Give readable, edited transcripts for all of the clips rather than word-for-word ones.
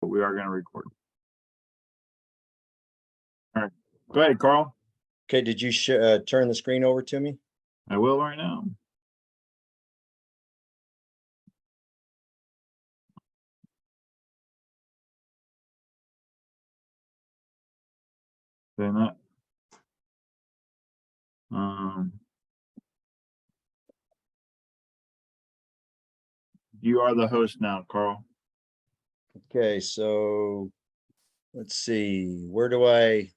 but we are going to record. All right, go ahead, Carl. Okay, did you turn the screen over to me? I will right now. Doing that. You are the host now, Carl. Okay, so let's see. Where do I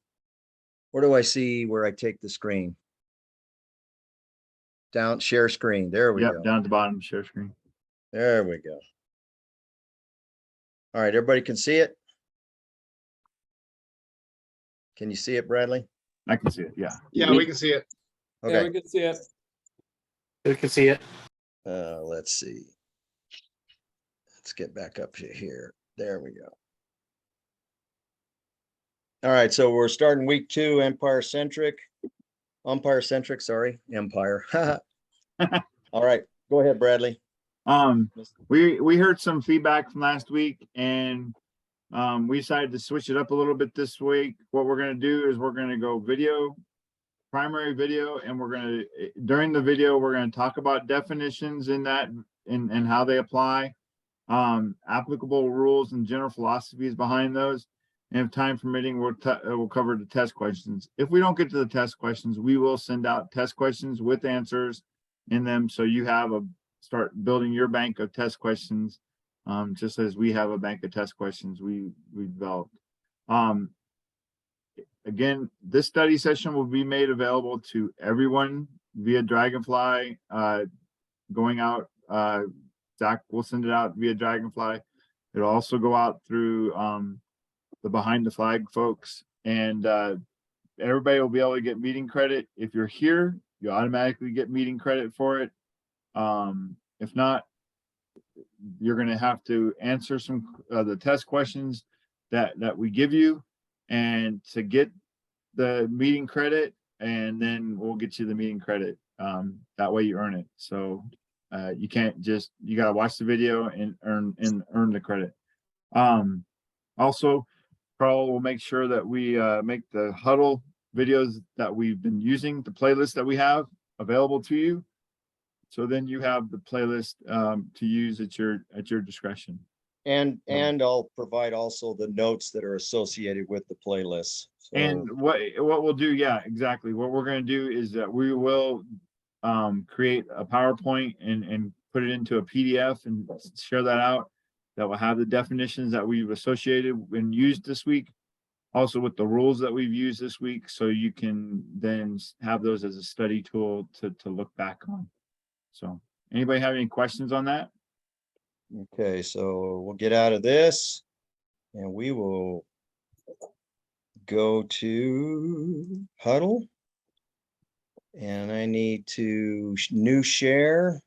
see where I take the screen? Down, share screen. There we go. Down at the bottom, share screen. There we go. All right, everybody can see it. Can you see it, Bradley? I can see it. Yeah. Yeah, we can see it. Okay. Yeah, we can see it. We can see it. Let's see. Let's get back up to here. There we go. All right, so we're starting week 2, umpire centric, sorry, empire. All right, go ahead, Bradley. We heard some feedback from last week, and we decided to switch it up a little bit this week. What we're going to do is we're going to go video, primary video, and we're going to, during the video, we're going to talk about definitions in that and how they apply, applicable rules and general philosophies behind those. And if time permitting, we'll cover the test questions. If we don't get to the test questions, we will send out test questions with answers in them, so you have start building your bank of test questions, just as we have a bank of test questions we developed. Again, this study session will be made available to everyone via Dragonfly. Going out, Zach will send it out via Dragonfly. It'll also go out through the Behind the Flag folks, and everybody will be able to get meeting credit. If you're here, you automatically get meeting credit for it. If not, you're going to have to answer some the test questions that we give you, and to get the meeting credit, and then we'll get you the meeting credit. That way you earn it. So you can't just, you got to watch the video and earn the credit. Also, Karl will make sure that we make the huddle videos that we've been using, the playlist that we have available to you. So then you have the playlist to use at your discretion. And I'll provide also the notes that are associated with the playlist. So, and what we'll do, yeah, exactly. What we're going to do is that we will create a PowerPoint and put it into a PDF and share that out. That will have the definitions that we've associated and used this week, also with the rules that we've used this week, so you can then have those as a study tool to look back on. So anybody have any questions on that? Okay, so we'll get out of this and we will go to huddle, and I need to new share.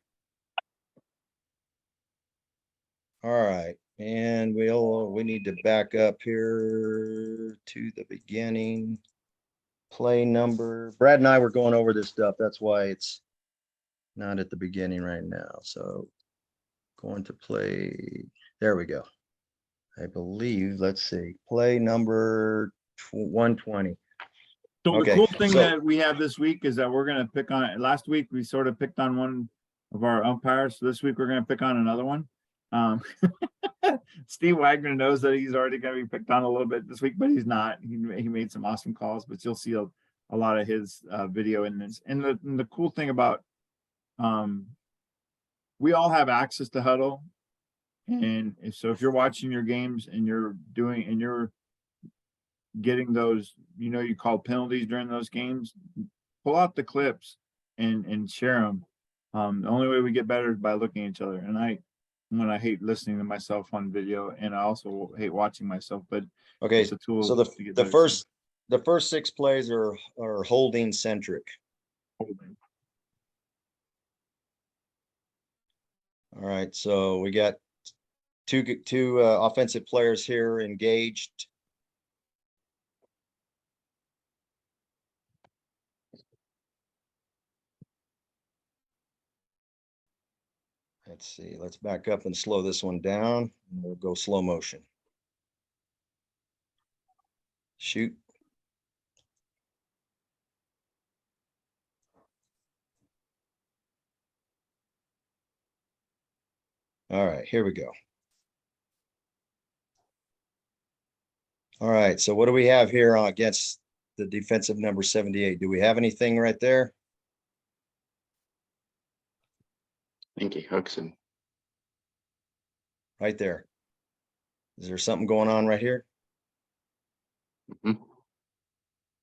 All right, and we need to back up here to the beginning. Play number. Brad and I were going over this stuff. That's why it's not at the beginning right now. So going to play. There we go. I believe, let's see, play number 120. So Okay, the cool thing so- that we have this week is that we're going to pick on, last week we sort of picked on one of our umpires. So this week we're going to pick on another one. Steve Wagner knows that he's already going to be picked on a little bit this week, but he's not. He made some awesome calls, but you'll see a lot of his video in this. And the cool thing about, we all have access to Huddle. And so if you're watching your games and you're getting those, you call penalties during those games, pull out the clips and share them. The only way we get better is by looking at each other. And I hate listening to myself on video, and I also hate watching myself, but okay, it's a tool. so the first 6 plays are holding centric. Holding. All right, so we got two offensive players here engaged. Let's see, let's back up and slow this one down. We'll go slow motion. Shoot. All right, here we go. All right, so what do we have here against the defensive number 78? Do we have anything right there? I think he hooks him. Right there. Is there something going on right here?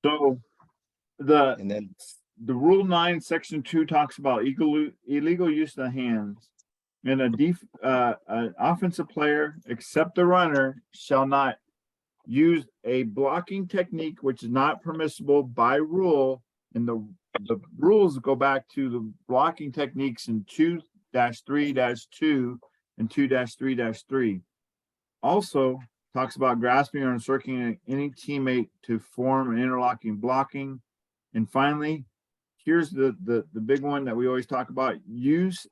So the And then, the Rule 9, Section 2 talks about illegal use of the hands. And an offensive player, except the runner, shall not use a blocking technique which is not permissible by rule. And the rules go back to the blocking techniques in 2-3-2 and 2-3-3. Also talks about grasping or encircling any teammate to form an interlocking blocking. And finally, here's the big one that we always talk about: use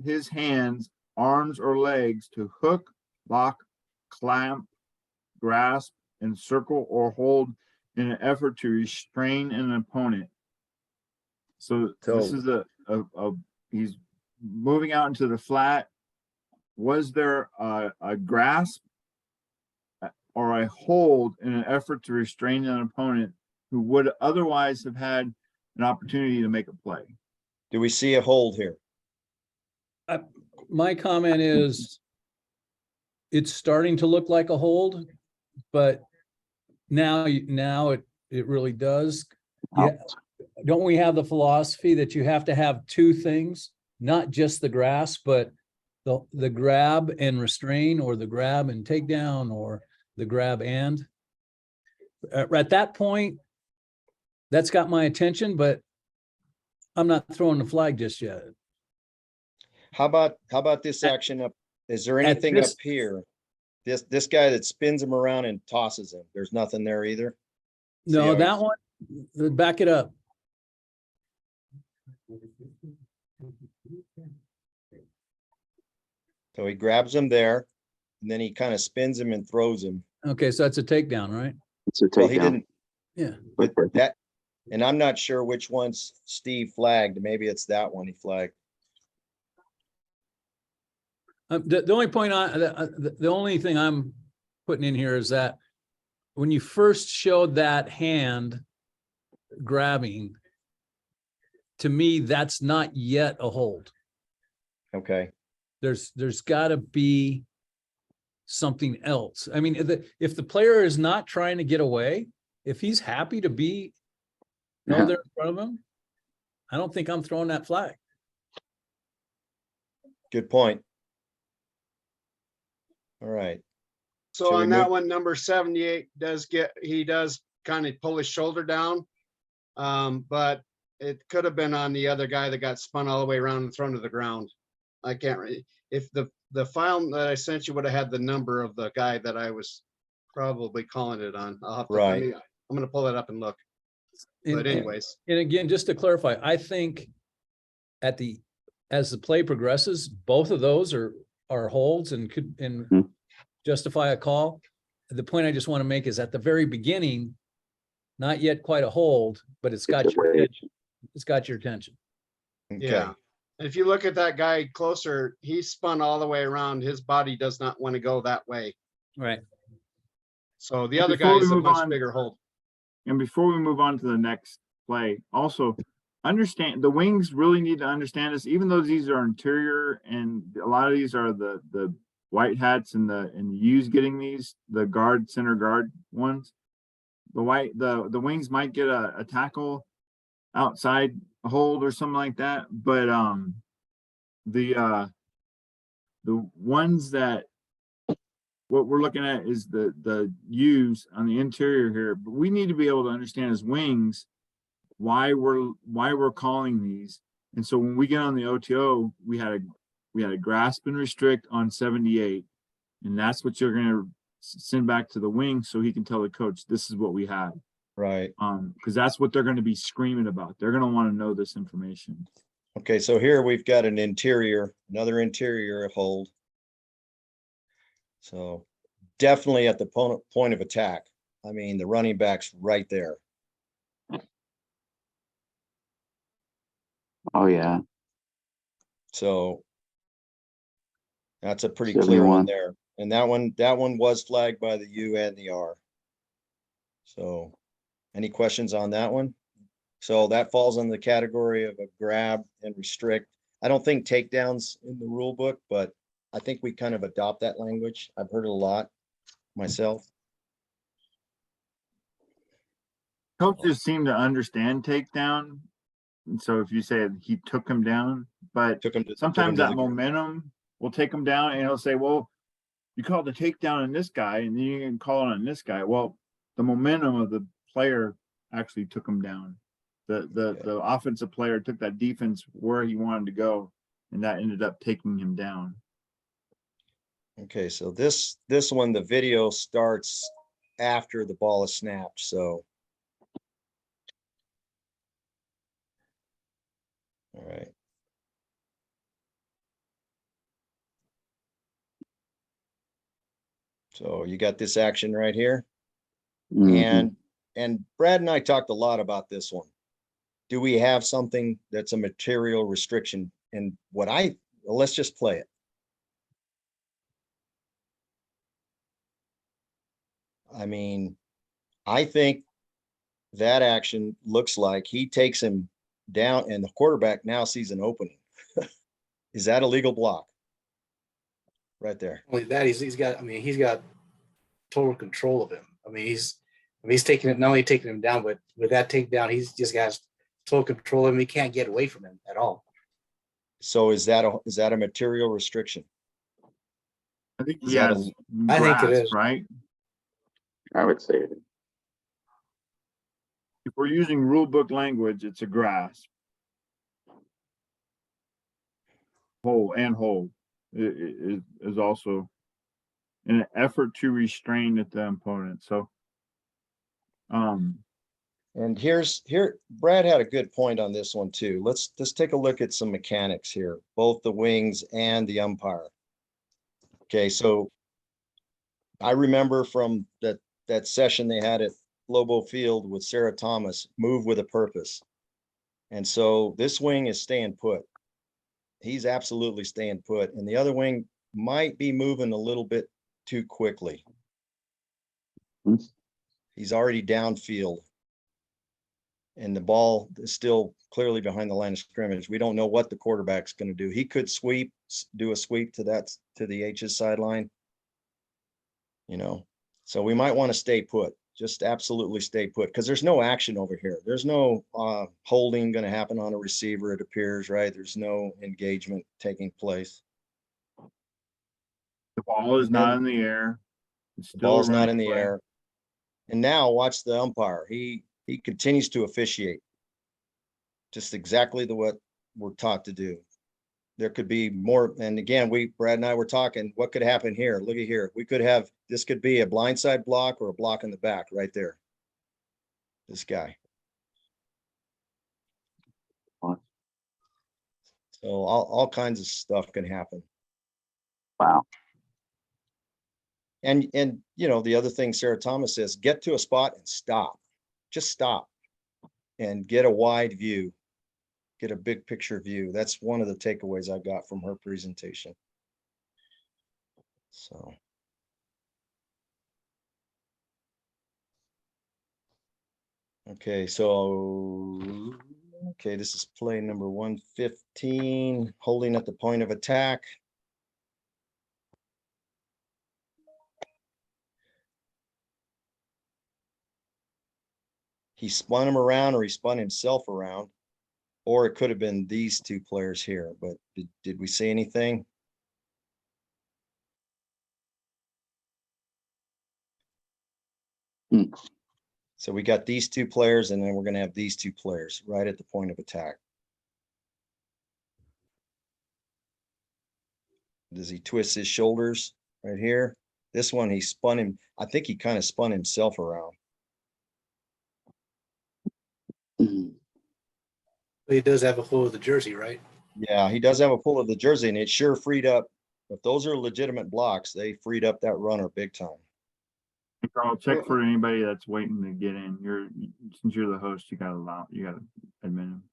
his hands, arms, or legs to hook, lock, clamp, grasp, encircle, or hold in an effort to restrain an opponent. So this is he's moving out into the flat. Was there a grasp or a hold in an effort to restrain an opponent who would otherwise have had an opportunity to make a play? do we see a hold here? My comment is it's starting to look like a hold, but now it really does. Yeah. Don't we have the philosophy that you have to have two things, not just the grasp, but the grab and restrain, or the grab and take down, or the grab and at that point, that's got my attention, but I'm not throwing the flag just yet. How about this action up? Is there at anything this- up here? This guy that spins him around and tosses him. There's nothing there either. See No, how that he's- one, back it up. So he grabs him there, and then he kind of spins him and throws him. Okay, so that's a takedown, right? It's a Well, he takedown. didn't, Yeah. but that, and I'm not sure which one's Steve flagged. Maybe it's that one he flagged. The only point the only thing I'm putting in here is that when you first showed that hand grabbing, to me, that's not yet a hold. Okay, There's got to be something else. I mean, if the player is not trying to get away, if he's happy to be there in front of him, I don't think I'm throwing that flag. good point. All right, So Shall we on that move- one, number 78 does kind of pull his shoulder down. But it could have been on the other guy that got spun all the way around and thrown to the ground. I can't really, if the file that I sent you would have had the number of the guy that I was probably calling it on. I'll have to, Right. I'm gonna pull it up and look. But anyways, And again, just to clarify, I think as the play progresses, both of those are holds and could justify a call. The point I just want to make is at the very beginning, not yet quite a hold, but it's got your attention. It's got your attention. okay, yeah. If you look at that guy closer, he spun all the way around. His body does not want to go that way. Right. So the other Before guy we is a move much on- bigger hold. And before we move on to the next play, also understand the wings really need to understand this, even though these are interior and a lot of these are the white hats and the U's getting these, the center guard ones. The wings might get a tackle outside hold or something like that, but the ones that what we're looking at is the U's on the interior here, but we need to be able to understand as wings why we're calling these. And so when we get on the OTO, we had a grasp and restrict on 78, and that's what you're going to send back to the wing so he can tell the coach this is what we have. right. Because that's what they're going to be screaming about. They're going to want to know this information. Okay, so here we've got another interior hold. So definitely at the point of attack. I mean, the running back's right there. Oh, yeah. So that's a pretty clear one 71. there. And that one was flagged by the U and the R. So any questions on that one? So that falls in the category of a grab and restrict. I don't think takedowns in the rule book, but I think we kind of adopt that language. I've heard it a lot myself. Coaches seem to understand takedown. And so if you say he took him down, but Took him to sometimes the that ground. momentum will take him down and he'll say, well, you called the takedown on this guy and then you can call it on this guy. Well, the momentum of the player actually took him down. The offensive player took that defense where he wanted to go, and that ended up taking him down. Okay, so this one, the video starts after the ball is snapped, so. All right. So you got this action right here. Mhm. And Brad and I talked a lot about this one. Do we have something that's a material restriction? And well, let's just play it. I mean, I think that action looks like he takes him down and the quarterback now sees an opening. Is that a legal block? Right there. Only that he's got total control of him. He's taking it, not only taking him down, but with that takedown, he's just got total control of him. He can't get away from him at all. So is that a material restriction? I think Is he that has I think it grasp, is. right? I would say it. If we're using rule book language, it's a grasp. Hold is also in an effort to restrain the opponent. So, And Brad had a good point on this one too. Let's take a look at some mechanics here, both the wings and the umpire. Okay, so I remember from that session they had at Lobo Field with Sarah Thomas, move with a purpose. And so this wing is staying put. He's absolutely staying put. And the other wing might be moving a little bit too quickly. Hmm. He's already downfield. And the ball is still clearly behind the line of scrimmage. We don't know what the quarterback's going to do. He could do a sweep to the H's sideline. So we might want to stay put, just absolutely stay put, because there's no action over here. There's no holding going to happen on a receiver, it appears, right? There's no engagement taking place. the ball is And then not in the air. It's the still a ball's not running in the play. air. And now watch the umpire. He continues to officiate. Just exactly what we're taught to do. There could be more. And again, Brad and I were talking, what could happen here? Look at here. This could be a blindside block or a block in the back right there. This guy. What? So all kinds of stuff can happen. Wow. And the other thing Sarah Thomas says, get to a spot and stop. Just stop and get a wide view. Get a big picture view. That's one of the takeaways I got from her presentation. So. Okay, this is play number 115, holding at the point of attack. He spun him around or he spun himself around, or it could have been these two players here, but did we see anything? Hmm. So we got these two players, and then we're going to have these two players right at the point of attack. Does he twist his shoulders right here? This one, I think he kind of spun himself around. Mhm. But he does have a hold of the jersey, right? Yeah, he does have a pull of the jersey, and it sure freed up. If those are legitimate blocks, they freed up that runner big time. Carl, check for anybody that's waiting to get in. Since you're the host, you gotta admit them.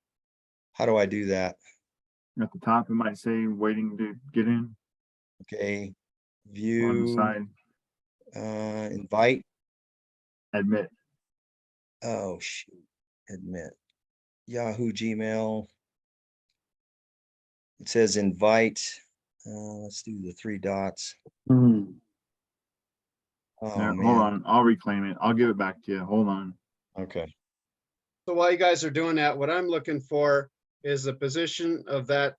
How do I do that? At the top, it might say waiting to get in Okay, on the view, side, invite. admit. Oh, shoot, admit. Yahoo, Gmail. It says invite. Let's do the 3 dots. Hmm. Oh, There, hold man. on, I'll reclaim it. I'll give it back to you. Hold on. Okay. So while you guys are doing that, what I'm looking for is the position of that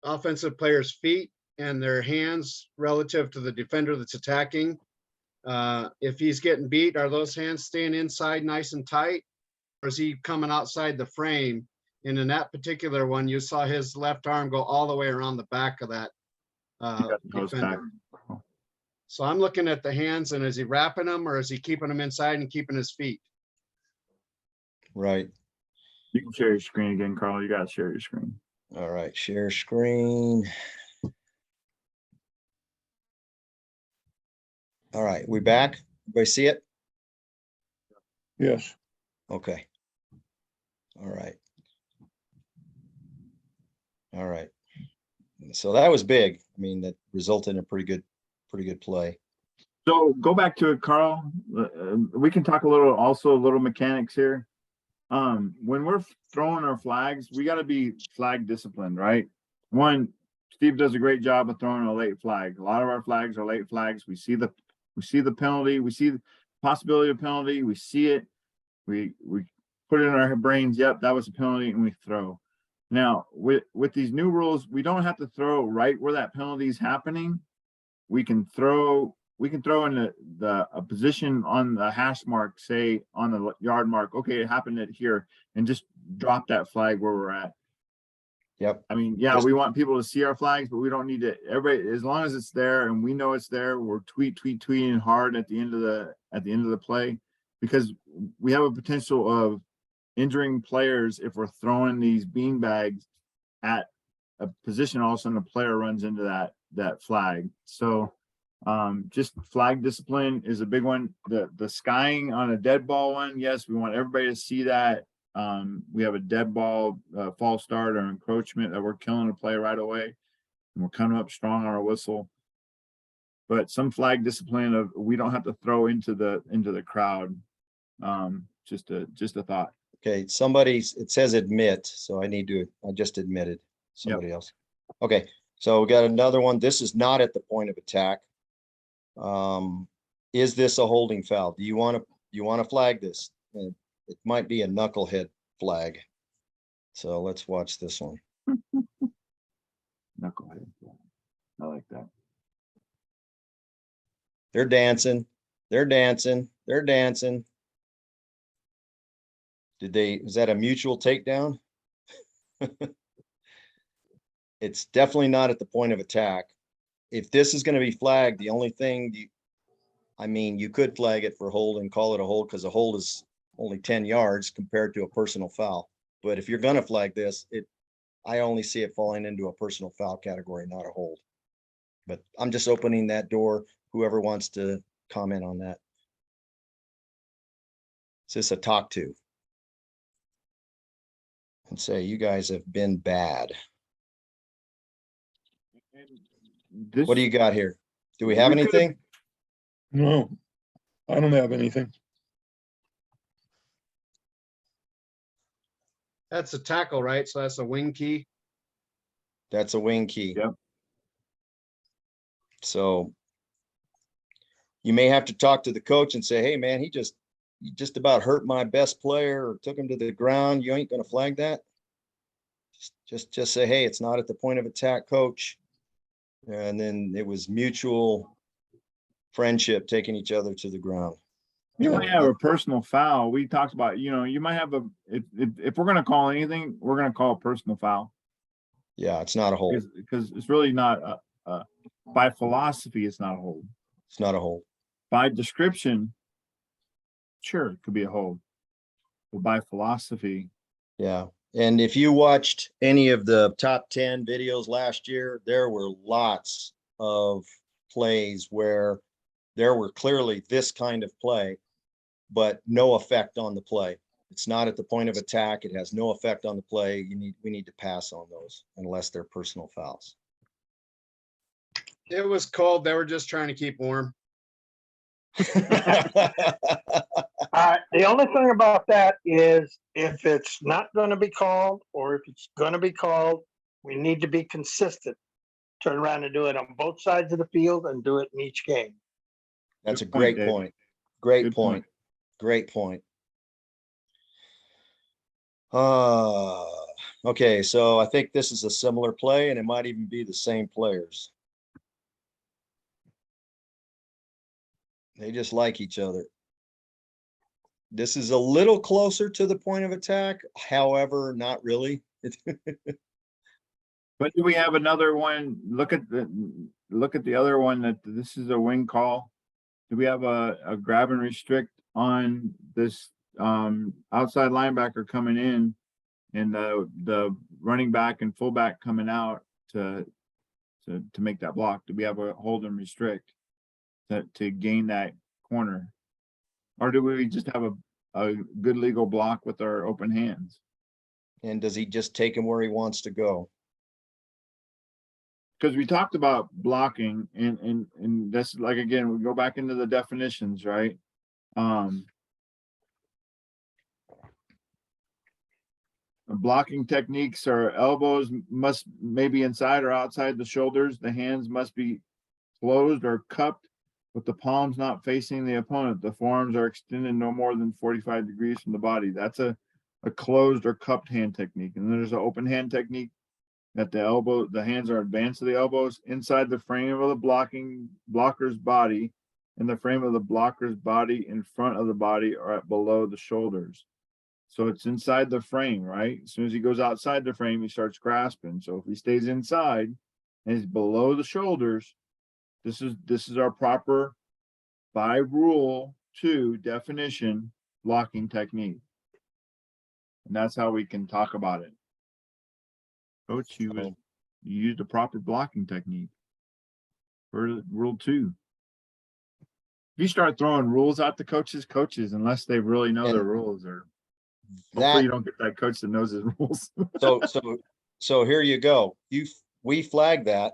offensive player's feet and their hands relative to the defender that's attacking. If he's getting beat, are those hands staying inside nice and tight? Or is he coming outside the frame? And in that particular one, you saw his left arm go all the way around the back of that You got the host back. defender. So I'm looking at the hands, and is he wrapping them or is he keeping them inside and keeping his feet? Right. You can share your screen again, Carl. You gotta share your screen. All right. Share screen. All right. We back? Everybody see it? Yes. Okay. All right. All right. So that was big. I mean, that resulted in a pretty good play. So go back to it, Carl. We can talk a little mechanics here. When we're throwing our flags, we got to be flag disciplined, right? One, Steve does a great job of throwing a late flag. A lot of our flags are late flags. We see the penalty, we see the possibility of penalty, we see it, we put it in our brains, yep, that was a penalty, and we throw. Now, with these new rules, we don't have to throw right where that penalty is happening. We can throw in a position on the hash mark, say on the yard mark. Okay, it happened at here, and just drop that flag where we're at. Yep. I mean, yeah, we want people to see our flags, but we don't need to. Everybody, as long as it's there and we know it's there, we're tweeting hard at the end of the play, because we have a potential of injuring players if we're throwing these bean bags at a position. All of a sudden, a player runs into that flag. So just flag discipline is a big one. The skying on a dead ball one, yes, we want everybody to see that. We have a dead ball false start or encroachment that we're killing a play right away, and we're coming up strong on our whistle. But some flag discipline of we don't have to throw into the crowd. Just a thought. Okay. It says admit. So I just admitted somebody else. Okay. So we got another one. This is not at the point of attack. Is this a holding foul? Do you want to flag this? It might be a knucklehead flag. So let's watch this one. Knucklehead. I like that. They're dancing. They're dancing. They're dancing. Is that a mutual takedown? It's definitely not at the point of attack. If this is going to be flagged, the only thing you could flag it for hold and call it a hold, because a hold is only 10 yards compared to a personal foul. But if you're going to flag this, I only see it falling into a personal foul category, not a hold. But I'm just opening that door. Whoever wants to comment on that. Is this a talk to? And say, you guys have been bad. What do you got here? Do we have We could've- anything? No, I don't have anything. That's a tackle, right? So that's a wing key. That's a wing key. Yep. So you may have to talk to the coach and say, hey, man, he just about hurt my best player or took him to the ground. You ain't going to flag that. Just say, hey, it's not at the point of attack, coach. And then it was mutual friendship taking each other to the ground. You might have a personal foul. We talked about, you might have if we're going to call anything, we're going to call a personal foul. Yeah, it's not a hold. Because it's really not by philosophy, it's not a hold. It's not a hold. By description, sure, it could be a hold. But by philosophy, Yeah. And if you watched any of the top 10 videos last year, there were lots of plays where there were clearly this kind of play, but no effect on the play. It's not at the point of attack. It has no effect on the play. We need to pass on those unless they're personal fouls. It was cold. They were just trying to keep warm. The only thing about that is if it's not going to be called, or if it's going to be called, we need to be consistent. Turn around and do it on both sides of the field and do it in each game. That's a Good point, great Dave. point. Great Good point. point. Great point. Okay, so I think this is a similar play and it might even be the same players. They just like each other. This is a little closer to the point of attack, however, not really. But do we have another one? Look at the other one that this is a wing call. Do we have a grab and restrict on this outside linebacker coming in and the running back and fullback coming out to make that block? Do we have a hold and restrict to gain that corner? Or do we just have a good legal block with our open hands? And does he just take him where he wants to go? Because we talked about blocking and that's like, again, we go back into the definitions, right? Blocking techniques are elbows must maybe inside or outside the shoulders. The hands must be closed or cupped with the palms not facing the opponent. The forearms are extended no more than 45 degrees from the body. That's a closed or cupped hand technique. And then there's an open hand technique that the hands are advanced to the elbows inside the frame of the blocker's body, and the frame of the blocker's body in front of the body or at below the shoulders. So it's inside the frame, right? As soon as he goes outside the frame, he starts grasping. So if he stays inside and he's below the shoulders, this is our proper, by rule 2 definition, blocking technique. And that's how we can talk about it. Coach, you used a proper blocking technique for rule 2. If you start throwing rules out to coaches, unless they really know their rules, or hopefully you don't get that coach that knows his rules. So here you go. We flagged that,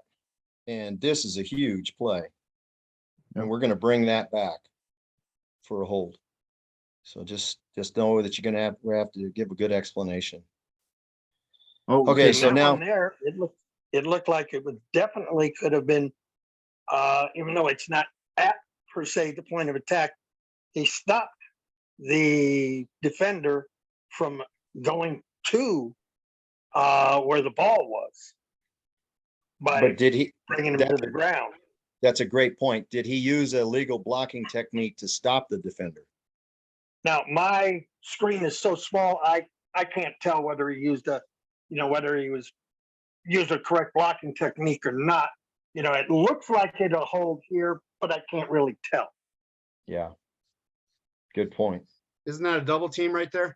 and this is a huge play. And we're going to bring that back for a hold. So just know that you're going to have to give a good explanation. Oh, Okay, so That now one there, it looked like it would definitely could have been, even though it's not at per se the point of attack, he stopped the defender from going to where the ball was by but did he? bringing him to the ground. That's a great point. Did he use a legal blocking technique to stop the defender? Now, my screen is so small, I can't tell whether he used whether he used a correct blocking technique or not. It looks like it'll hold here, but I can't really tell. Yeah. Good point. Isn't that a double team right there?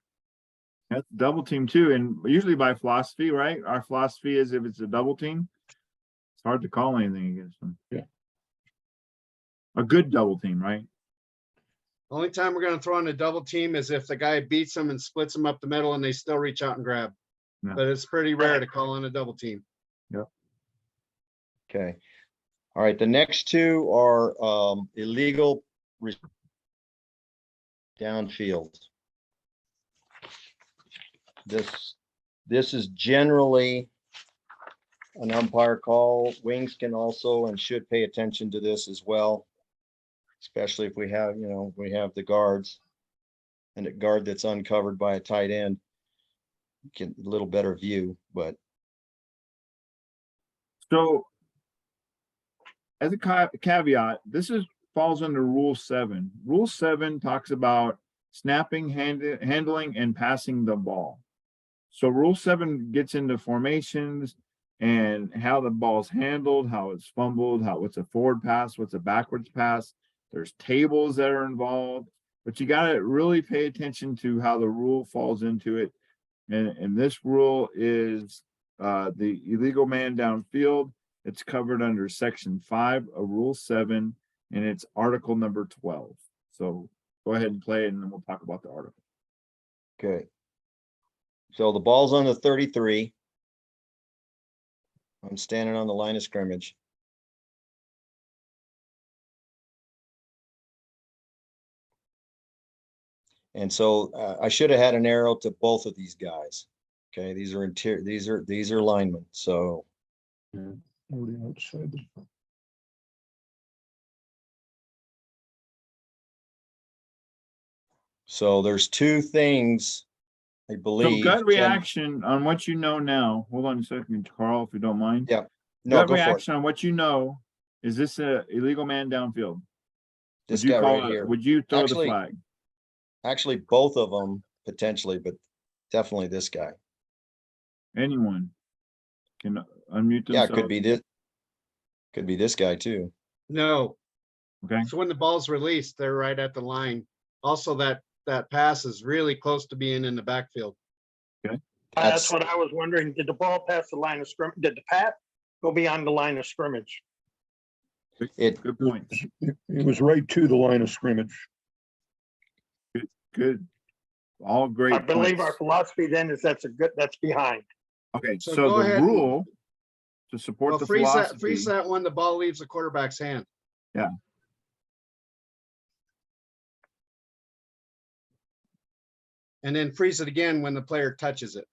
that's double team too. And usually by philosophy, right? Our philosophy is if it's a double team, it's hard to call anything against them. Yeah. A good double team, right? Only time we're gonna throw in a double team is if the guy beats them and splits them up the middle and they still reach out and grab. Yeah. But it's pretty rare to call in a double team. Okay. All right. The next two are illegal downfield. This is generally an umpire call. Wings can also and should pay attention to this as well, especially if we have the guards and a guard that's uncovered by a tight end. Get a little better view, but So as a caveat, this falls under Rule 7. Rule 7 talks about snapping, handling, and passing the ball. So Rule 7 gets into formations and how the ball's handled, how it's fumbled, what's a forward pass, what's a backwards pass. There's tables that are involved, but you got to really pay attention to how the rule falls into it. And this rule is the illegal man downfield. It's covered under Section 5 of Rule 7. and it's article number 12. So go ahead and play it and then we'll talk about the article. Okay. So the ball's on the 33. I'm standing on the line of scrimmage. And so I should have had an arrow to both of these guys. Okay, these are these are linemen. So Already outside the- there's two things, I So believe. gut Jen- reaction on what you know now. Hold on a second, Carl, if you don't mind. Yeah. No, Gut go for it. reaction on what you know. Is this a illegal man downfield? This Would you guy call right it? here. Would you throw Actually- the flag? Actually, both of them potentially, but definitely this guy. Anyone can unmute Yeah, themselves. it could be this. Could be this guy too. No. Okay. So when the ball's released, they're right at the line. Also, that pass is really close to being in the backfield. That's That's- what I was wondering. Did the ball pass the line of scrimmage? Did the pass go beyond the line of scrimmage? It Good point. It was right to the line of scrimmage. Good. All great I believe our points. philosophy then is that's behind. Okay, So so go the ahead and- rule to support Well, the freeze philosophy. that when the ball leaves the quarterback's hand. Yeah. And then freeze it again when the player touches it.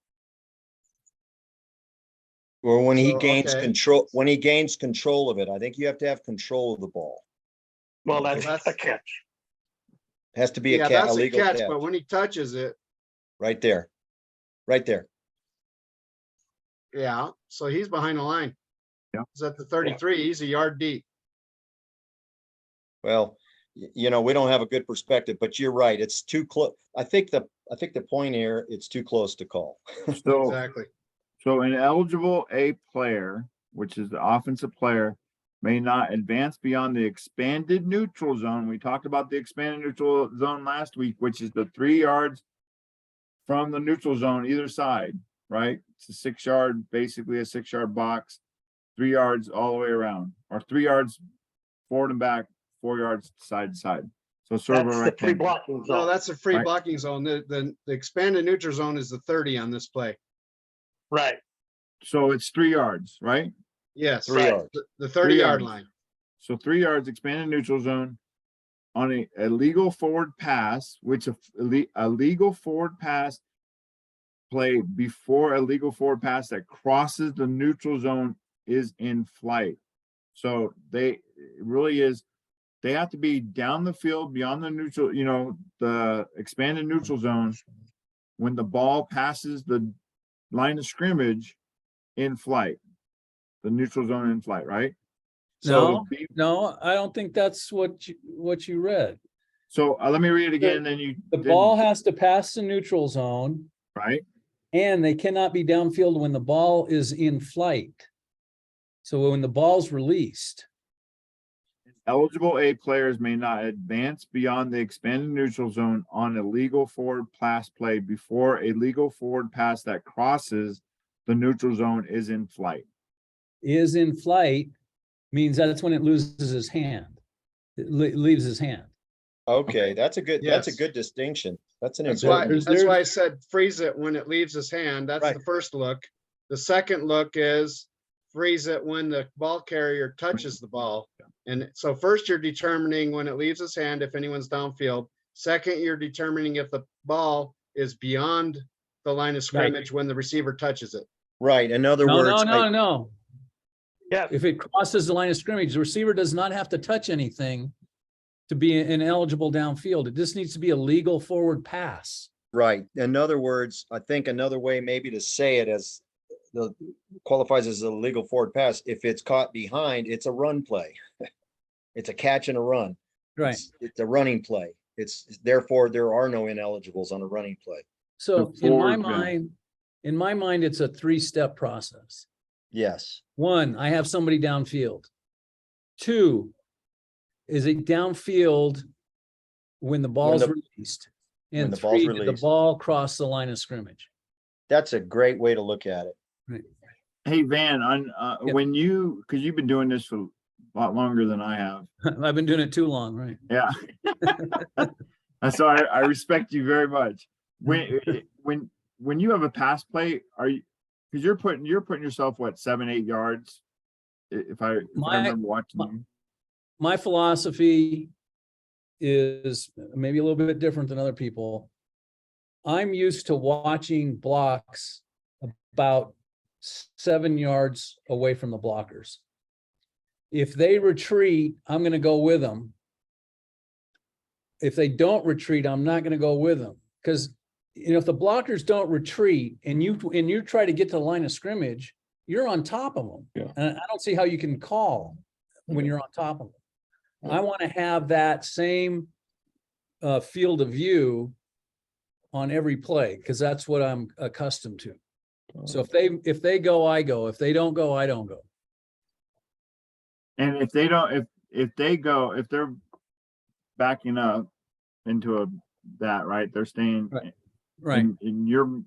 or when he So, gains okay. control, when he gains control of it, I think you have to have control of the ball. Well, Well, that's that's- a catch. Has to be Yeah, a that's a legal catch, catch. but when he touches it, Right there. Right there. yeah, so he's behind the line. Yeah. He's at the 33, he's a yard deep. Well, we don't have a good perspective, but you're right. It's too close. I think the point here, it's too close to call. So, Exactly. so an eligible A player, which is the offensive player, may not advance beyond the expanded neutral zone. We talked about the expanded neutral zone last week, which is the 3 yards from the neutral zone either side, right? It's a 6-yard, basically a 6-yard box, 3 yards all the way around, or 3 yards forward and back, 4 yards side to side. So sort of a That's the free rectangle. blocking No, zone. that's a free Right. blocking zone. The expanded neutral zone is the 30 on this play. Right. So it's 3 yards, right? Yes. 3 Right. yards. The 30-yard yards. line. So 3 yards expanded neutral zone on a legal forward pass, which a legal forward pass play before a legal forward pass that crosses the neutral zone is in flight. So it really is, they have to be down the field beyond the neutral, the expanded neutral zone when the ball passes the line of scrimmage in flight, the neutral zone in flight, right? No, be- no, I don't think that's what you read. So let me read it again, then you. The then- ball has to pass the neutral zone, Right, and they cannot be downfield when the ball is in flight. So when the ball's released, eligible A players may not advance beyond the expanded neutral zone on a legal forward pass play before a legal forward pass that crosses the neutral zone is in flight. is in flight, means that's when it loses his hand. It leaves his hand. Okay, that's a good Yes. distinction. That's an That's why, important. that's why I said freeze it when it leaves his hand. That's Right. the first look. The second look is freeze it when the ball carrier touches the ball. And so first you're determining when it leaves his hand, if anyone's downfield. Second, you're determining if the ball is beyond the line of scrimmage when the receiver touches it. Right, in other No, words, no. Yes. If it crosses the line of scrimmage, the receiver does not have to touch anything to be ineligible downfield. It just needs to be a legal forward pass. right. In other words, I think another way maybe to say it as the qualifies as a legal forward pass. If it's caught behind, it's a run play. It's a catch and a run. Right. It's a running play. It's therefore there are no ineligibles on a running play. So The forward, yeah. in my mind, it's a 3-step process. Yes. 1, I have somebody downfield. 2, is it downfield when the ball's released? when And the ball's 3, did the released. ball cross the line of scrimmage? That's a great way to look at it. Hey, Van, Yeah. because you've been doing this for a lot longer than I have. I've been doing it too long, right? Yeah. So I respect you very much. When you have a pass play, are you, because you're putting yourself, what, 7-8 yards? If I remember watching you. My philosophy is maybe a little bit different than other people. I'm used to watching blocks about 7 yards away from the blockers. If they retreat, I'm going to go with them. If they don't retreat, I'm not going to go with them, because if the blockers don't retreat and you try to get to the line of scrimmage, you're on top of them. Yeah. And I don't see how you can call when you're on top of them. I want to have that same field of view on every play, because that's what I'm accustomed to. So if they go, I go. If they don't go, I don't go. And if they don't, if they're backing up into that, right, they're staying. Right. And you're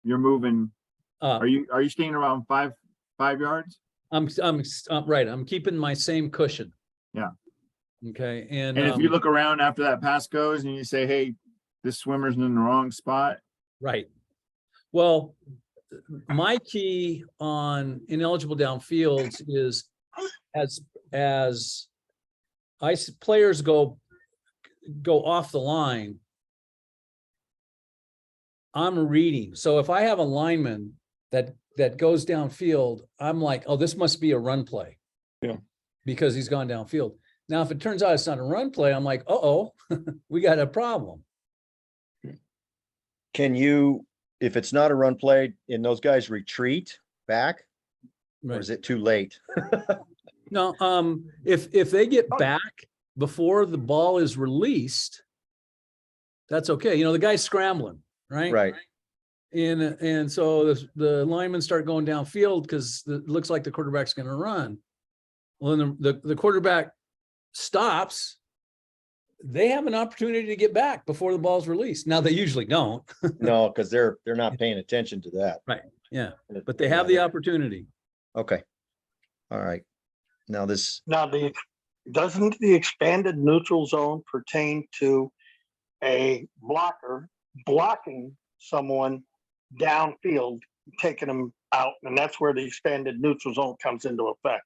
moving. Are you staying around five yards? I'm right. I'm keeping my same cushion. Yeah. Okay. And if you look around after that pass goes and you say, hey, this swimmer's in the wrong spot. right. Well, my key on ineligible downfields is as players go off the line, I'm reading. So if I have a lineman that goes downfield, I'm like, oh, this must be a run play. Yeah. Because he's gone downfield. Now, if it turns out it's not a run play, I'm like, uh-oh, we got a problem. Can you, if it's not a run play and those guys retreat back, or is it too late? No, if they get back before the ball is released, that's okay. The guy's scrambling, right? Right. And so the linemen start going downfield because it looks like the quarterback's going to run. Well, then the quarterback stops. They have an opportunity to get back before the ball's released. Now they usually don't. No, because they're not paying attention to that. Right. Yeah. But they have the opportunity. Okay. All right. Now doesn't the expanded neutral zone pertain to a blocker blocking someone downfield, taking them out? And that's where the expanded neutral zone comes into effect.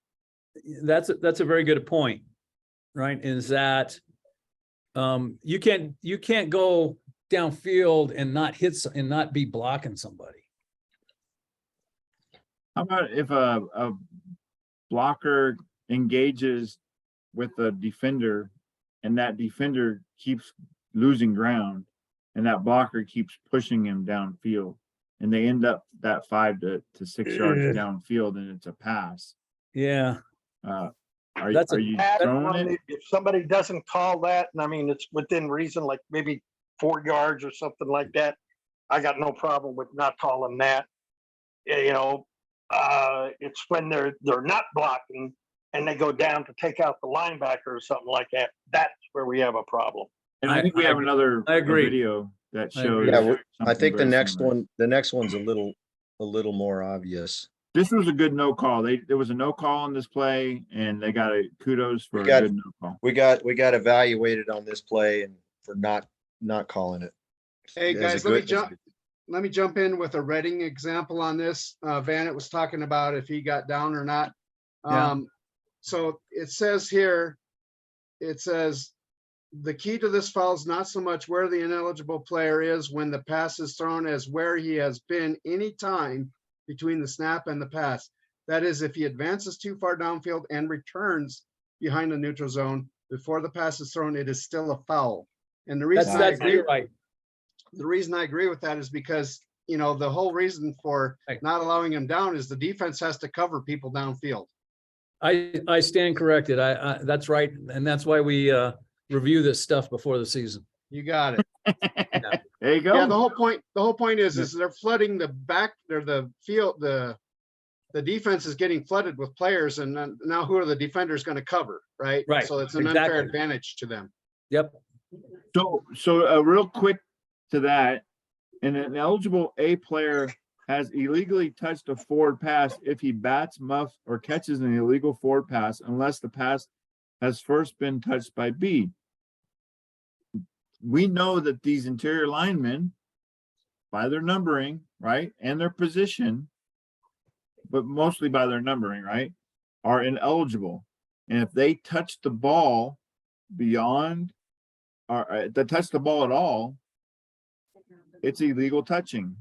That's a very good point, right? Is that you can't go downfield and not hit and not be blocking somebody. How about if a blocker engages with a defender and that defender keeps losing ground and that blocker keeps pushing him downfield and they end up that 5 to 6 yards downfield and it's a pass? Yeah. Are That's you throwing it? If somebody doesn't call that, and I mean, it's within reason, like maybe 4 yards or something like that, I got no problem with not calling that. It's when they're not blocking and they go down to take out the linebacker or something like that. That's where we have a problem. And I think we have another agree. video that shows. Yeah, I think the something next very one's a little more obvious. This was a good no call. There was a no call on this play, and they got a kudos for a good no call. We got evaluated on this play and for not calling it. Hey, It was guys, a let me jump in with a Reading example on this. Vanett was talking about if he got down or not. Yeah. So it says here, the key to this foul is not so much where the ineligible player is when the pass is thrown as where he has been any time between the snap and the pass. That is, if he advances too far downfield and returns behind the neutral zone before the pass is thrown, it is still a foul. And the reason You're right. the reason I agree with that is because, the whole reason for not allowing him down is the defense has to cover people downfield. I stand corrected. That's right. And that's why we review this stuff before the season. You got it. There you go. Yeah, the whole point is they're flooding the back, or the field, the defense is getting flooded with players, and now who are the defenders going to cover, right? Right, So it's an exactly. unfair advantage to them. Yep. So real quick to that, an eligible A player has illegally touched a forward pass if he bats, muffs, or catches an illegal forward pass unless the pass has first been touched by B. We know that these interior linemen, by their numbering, right, and their position, but mostly by their numbering, right, are ineligible. And if they touch the ball beyond, or they touch the ball at all, it's illegal touching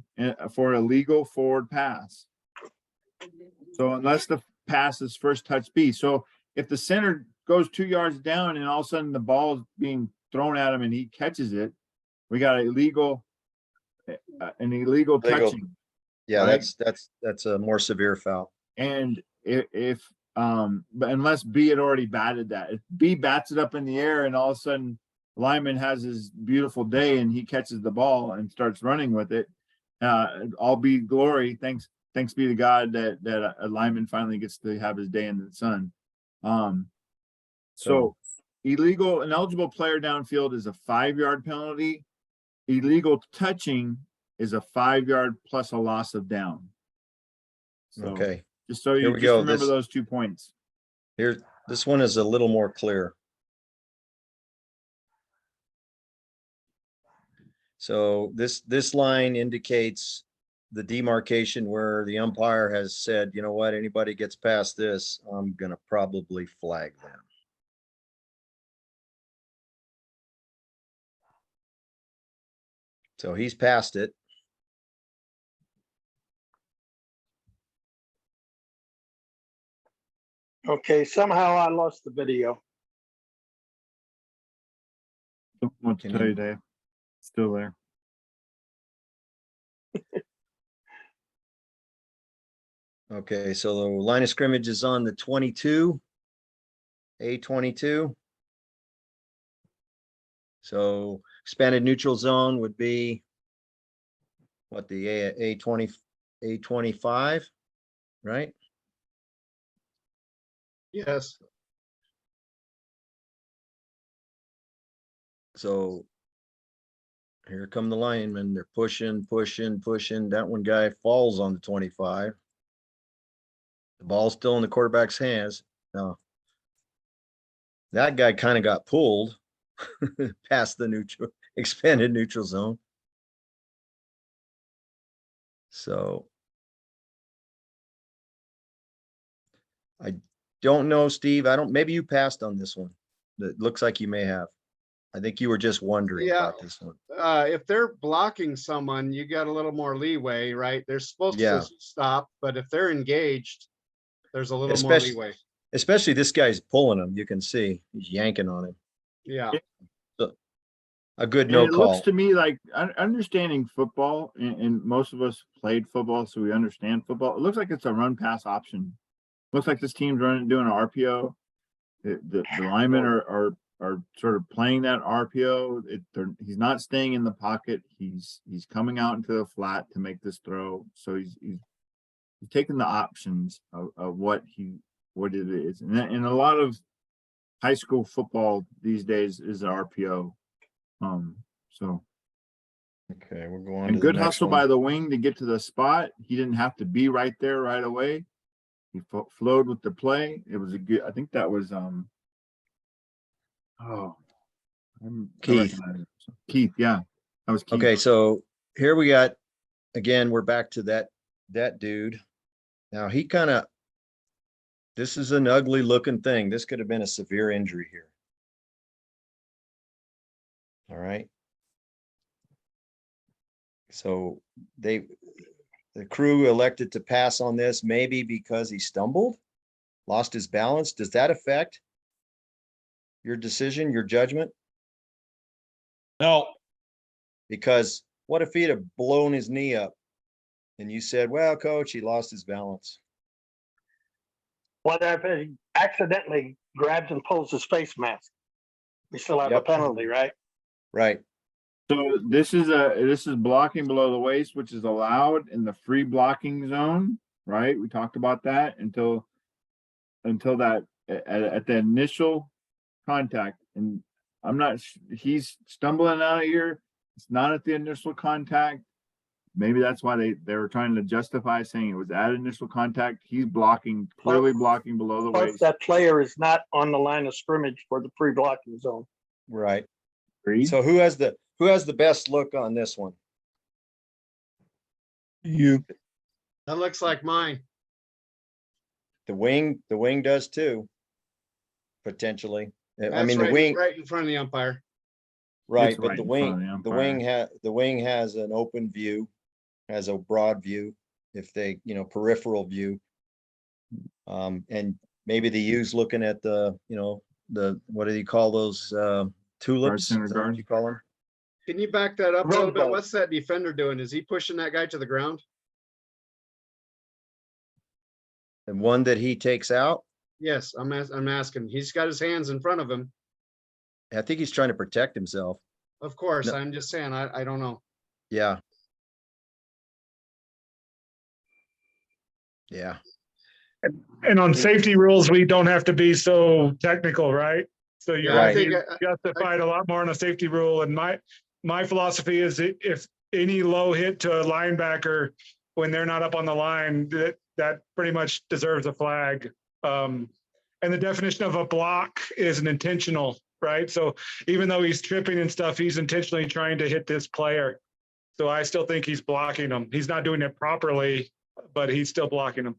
for a legal forward pass. So unless the pass is first touch B. So if the center goes 2 yards down and all of a sudden the ball is being thrown at him and he catches it, we got an illegal Legal. touching. Yeah, Right. that's a more severe foul. And if but unless B had already batted that, if B bats it up in the air and all of a sudden lineman has his beautiful day and he catches the ball and starts running with it, all be glory. Thanks be to God that a lineman finally gets to have his day in the sun. So illegal, ineligible player downfield is a 5-yard penalty. Illegal touching is a 5-yard plus a loss of down. So, Okay, just so Here you we just go. remember This- those 2 points. here, this one is a little more clear. So this line indicates the demarcation where the umpire has said, you know what, anybody gets past this, I'm gonna probably flag them. So he's passed it. Okay, somehow I lost the video. Don't want to Can tell you- you, Dave. Still there. Okay, so the line of scrimmage is on the 22, A22. So expanded neutral zone would be what, the A20, A25, right? Yes, So here come the linemen. They're pushing. That one guy falls on the 25. The ball's still in the quarterback's hands. Now, that guy kind of got pulled past the neutral, expanded neutral zone. So I don't know, Steve. Maybe you passed on this one. It looks like you may have. I think you were just wondering Yeah. about this one. if they're blocking someone, you got a little more leeway, right? They're supposed Yeah. to stop, but if they're engaged, there's a little more Especially- leeway. Especially this guy's pulling him. You can see he's yanking on him. Yeah, A good And no it looks call. to me like understanding football, and most of us played football, so we understand football. It looks like it's a run pass option. Looks like this team's doing an RPO. The linemen are sort of playing that RPO. He's not staying in the pocket. He's coming out into the flat to make this throw. So he's taking the options of what it is. And a lot of high school football these days is an RPO. So Okay, we're going to and the good next hustle one. by the wing to get to the spot. He didn't have to be right there right away. He flowed with the play. It was a good, I think that was Keith. recognize it. Keith, yeah. That was Keith. Okay, so here we got, again, we're back to that dude. Now he this is an ugly looking thing. This could have been a severe injury here. All right. So the crew elected to pass on this, maybe because he stumbled, lost his balance. Does that affect your decision, your judgment? No, Because what if he'd have blown his knee up and you said, well, coach, he lost his balance? What if he accidentally grabs and pulls his face mask? We still have a Yep. penalty, right? Right. So this is blocking below the waist, which is allowed in the free blocking zone, right? We talked about that until that at the initial contact. And he's stumbling out of here. It's not at the initial contact. maybe that's why they were trying to justify saying it was at initial contact. He's blocking, clearly blocking below the Plus, waist. that player is not on the line of scrimmage for the pre-blocking zone. Right. Agreed? So who has the best look on this one? You, That looks like mine. The wing does too. Potentially. I That's mean, the right, wing, right in front of the umpire. right, It's but right the in front of wing, the the wing has an open view, has a broad view, if they, peripheral view. And maybe the U's looking at the, what do you call those, tulips? center Is that what guard. you call them? Can you back that up a little bit? Rosebud. What's that defender doing? Is he pushing that guy to the ground? And one that he takes out, Yes, I'm asking. He's got his hands in front of him. I think he's trying to protect himself. Of course, No. I'm just saying, I don't know. Yeah. Yeah, And on safety rules, we don't have to be so technical, right? So you're Yeah, I Right. think, justified a lot more on a safety rule. And my philosophy is if any low hit to a linebacker when they're not up on the line, that pretty much deserves a flag. And the definition of a block is an intentional, right? So even though he's tripping and stuff, he's intentionally trying to hit this player. So I still think he's blocking him. He's not doing it properly, but he's still blocking him.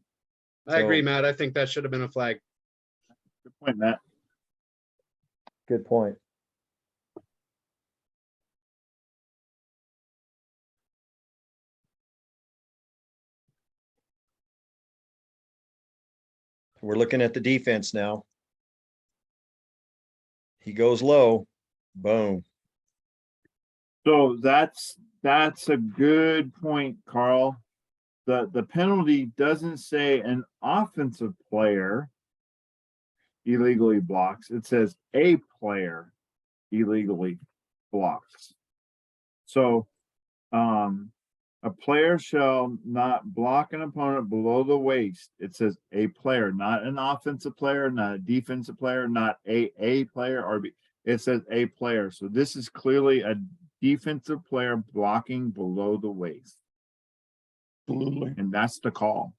I agree, So- Matt. I think that should have been a flag. Good point, Matt. good point. We're looking at the defense now. He goes low, boom. So that's a good point, Carl. The penalty doesn't say an offensive player illegally blocks. It says a player illegally blocks. So, a player shall not block an opponent below the waist. It says a player, not an offensive player, not a defensive player, not a player or B. It says a player. So this is clearly a defensive player blocking below the waist. absolutely. And that's the call.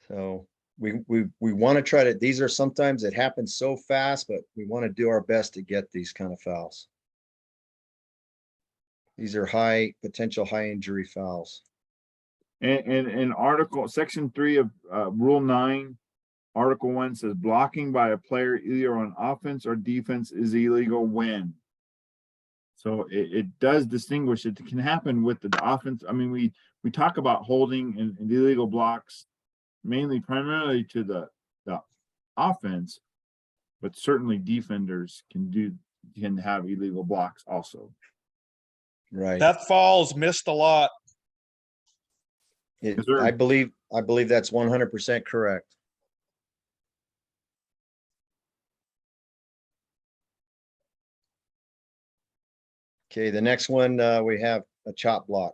So we want to try to, these are sometimes it happens so fast, but we want to do our best to get these kind of fouls. These are potential high injury fouls. And in section 3 of rule 9, article 1 says blocking by a player either on offense or defense is illegal when. So it does distinguish. It can happen with the offense. I mean, we talk about holding and illegal blocks primarily to the offense, but certainly defenders can have illegal blocks also. Right. That fall's missed a lot. It- Is there- I believe that's 100% correct. Okay, the next one, we have a chop block.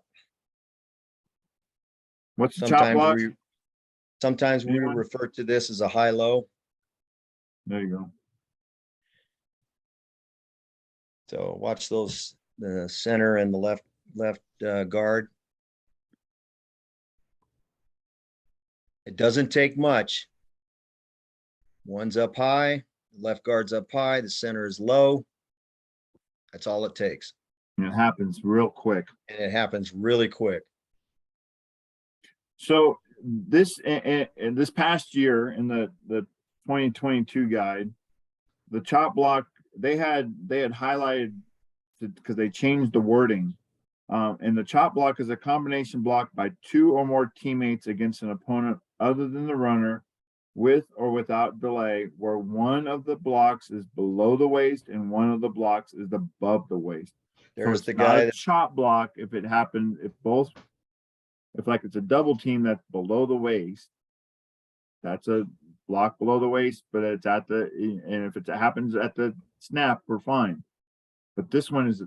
What's the chop block? Sometimes we Anyone? refer to this as a high-low. There you go. So watch those, the center and the left guard. It doesn't take much. One's up high, the left guard's up high, the center is low. That's all it takes. And it happens real quick. And it happens really quick. So this in this past year in the 2022 guide, the chop block they had highlighted because they changed the wording. And the chop block is a combination block by 2 or more teammates against an opponent other than the runner, with or without delay, where one of the blocks is below the waist and one of the blocks is above the waist. There's So the it's not guy a that, chop block if it happened, if it's a double team that's below the waist, that's a block below the waist, but it's and if it happens at the snap, we're fine. But this one is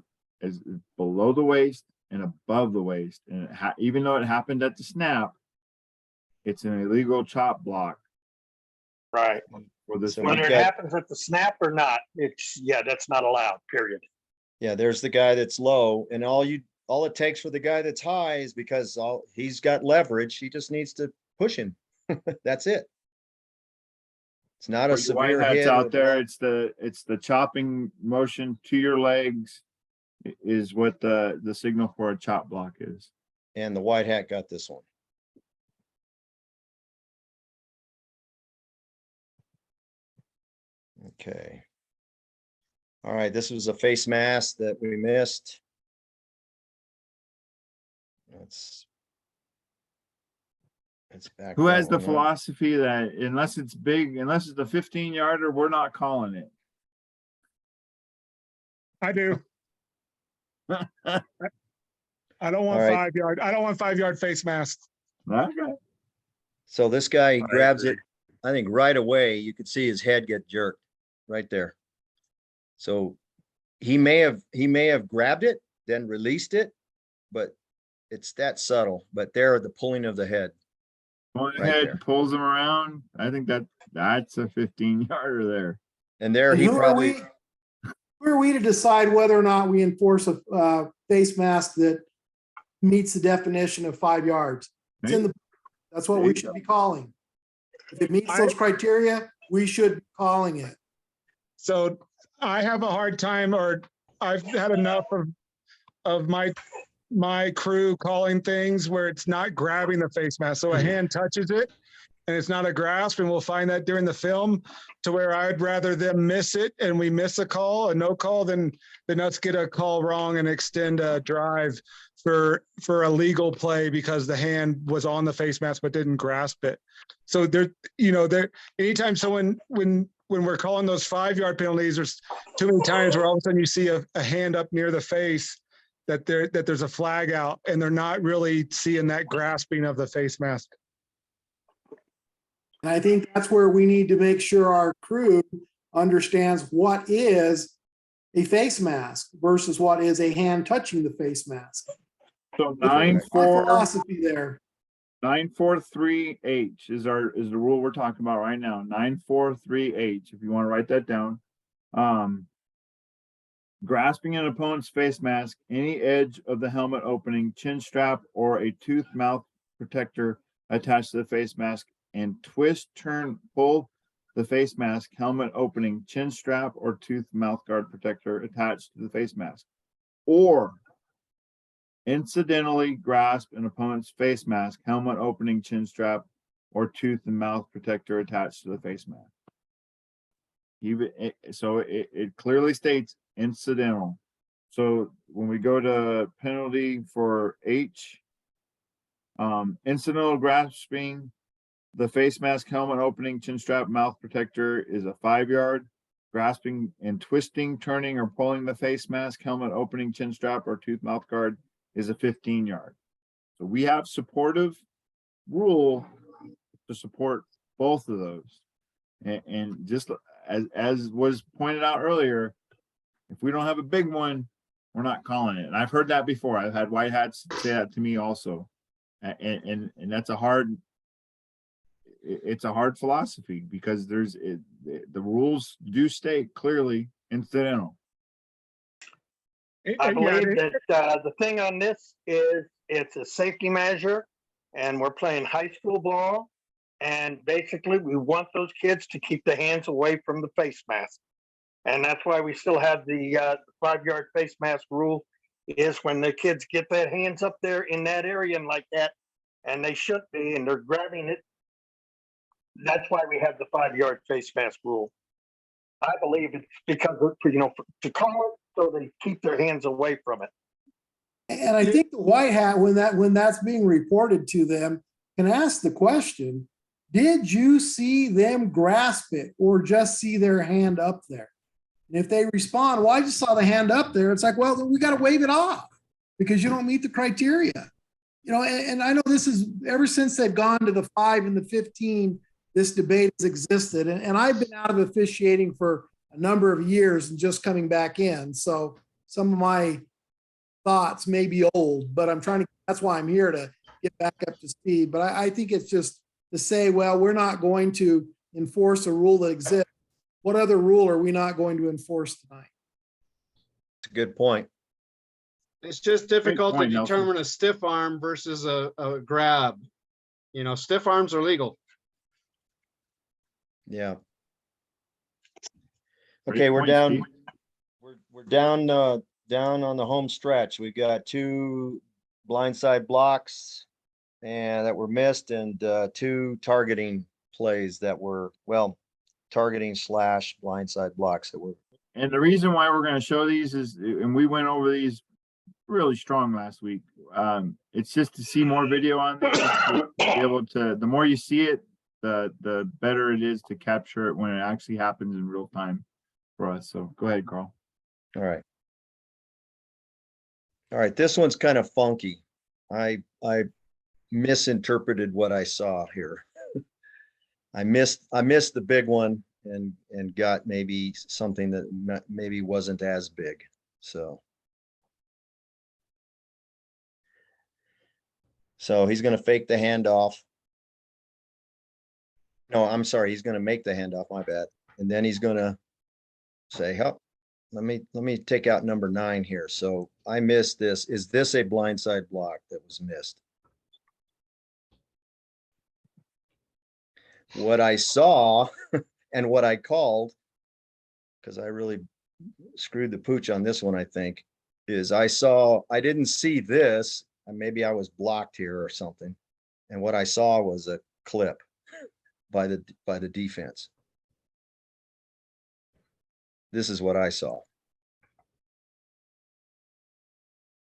below the waist and above the waist, and even though it happened at the snap, it's an illegal chop block Right. for this. So one. Whether it got- happens at the snap or not, that's not allowed, period. yeah, there's the guy that's low, and all all it takes for the guy that's high is because he's got leverage. He just needs to push him. That's it. It's not a For you white severe hats hit. out or there, block. it's the chopping motion to your legs is what the signal for a chop block is. And the white hat got this one. Okay. All right, this was a face mask that we missed. Let's back. Who that has the one up. philosophy that unless it's big, unless it's a 15-yarder, we're not calling it? I do. I don't want All right. 5 yard. I don't want 5 yard face masks. Okay. So this guy I grabs agree. it, I think right away, you could see his head get jerked right there. So he may have grabbed it, then released it, but it's that subtle. But there, the pulling of the head. Going Right ahead, there. pulls him around. I think that's a 15-yarder there. And there And he who probably, are we to decide whether or not we enforce a face mask that meets the definition of 5 yards? It's in the, that's what we should be calling. If it meets those criteria, we should be calling it. So I have a hard time, or I've had enough of my crew calling things where it's not grabbing the face mask. So a hand touches it and it's not a grasp, and we'll find that during the film, to where I'd rather them miss it and we miss a no call than us get a call wrong and extend a drive for a legal play because the hand was on the face mask but didn't grasp it. So there, anytime someone, when we're calling those 5 yard penalties, there's too many times where all of a sudden you see a hand up near the face that there's a flag out and they're not really seeing that grasping of the face mask. And I think that's where we need to make sure our crew understands what is a face mask versus what is a hand touching the face mask. So Our philosophy there. 943H is the rule we're talking about right now. 943H, if you want to write that down. Grasping an opponent's face mask, any edge of the helmet opening, chin strap, or a tooth mouth protector attached to the face mask, and twist, turn, pull the face mask, helmet opening, chin strap, or tooth mouth guard protector attached to the face mask, or incidentally grasp an opponent's face mask, helmet opening, chin strap, or tooth and mouth protector attached to the face mask. It clearly states incidental. So when we go to penalty for H, incidental grasping the face mask, helmet opening, chin strap, mouth protector is a 5 yard. Grasping and twisting, turning, or pulling the face mask, helmet opening, chin strap, or tooth mouth guard is a 15 yard. So we have supportive rule to support both of those. And just as was pointed out earlier, if we don't have a big one, we're not calling it. And I've heard that before. I've had white hats say that to me also. And that's it's a hard philosophy because the rules do state clearly incidental. I believe that the thing on this is it's a safety measure and we're playing high school ball. And basically we want those kids to keep the hands away from the face mask. And that's why we still have the 5 yard face mask rule, is when the kids get their hands up there in that area and like that, and they should be, and they're grabbing it. That's why we have the 5 yard face mask rule. I believe it's because to call it so they keep their hands away from it. And I think the white hat, when that's being reported to them, can ask the question, did you see them grasp it or just see their hand up there? And if they respond, well, I just saw the hand up there, it's like, well, then we got to wave it off because you don't meet the criteria. And I know this is ever since they've gone to the 5 and the 15, this debate has existed. And I've been out of officiating for a number of years and just coming back in. So some of my thoughts may be old, but that's why I'm here to get back up to speed. But I think it's just to say, well, we're not going to enforce a rule that exists. What other rule are we not going to enforce tonight? it's a good point. It's just difficult to point, Nelson. determine a stiff arm versus a grab. You know, stiff arms are legal. Yeah. Great Okay, we're point, down. Steve. We're down, down on the home stretch. We got 2 blindside blocks and that were missed, and 2 targeting plays that were, well, targeting / blindside blocks that were. And the reason why we're gonna show these is, and we went over these really strong last week. It's just to see more video on this, to be able to, the more you see it, the better it is to capture it when it actually happens in real time for us. So go ahead, Carl. All right. All right, this one's kind of funky. I misinterpreted what I saw here. I missed the big one and got maybe something that maybe wasn't as big. So he's going to fake the handoff. No, I'm sorry. He's going to make the handoff. My bad. And then he's going to say, "Help, let me take out number 9 here." So I missed this. Is this a blindside block that was missed? What I saw and what I called, because I really screwed the pooch on this one, I think, is I didn't see this, and maybe I was blocked here or something. And what I saw was a clip by the defense. This is what I saw.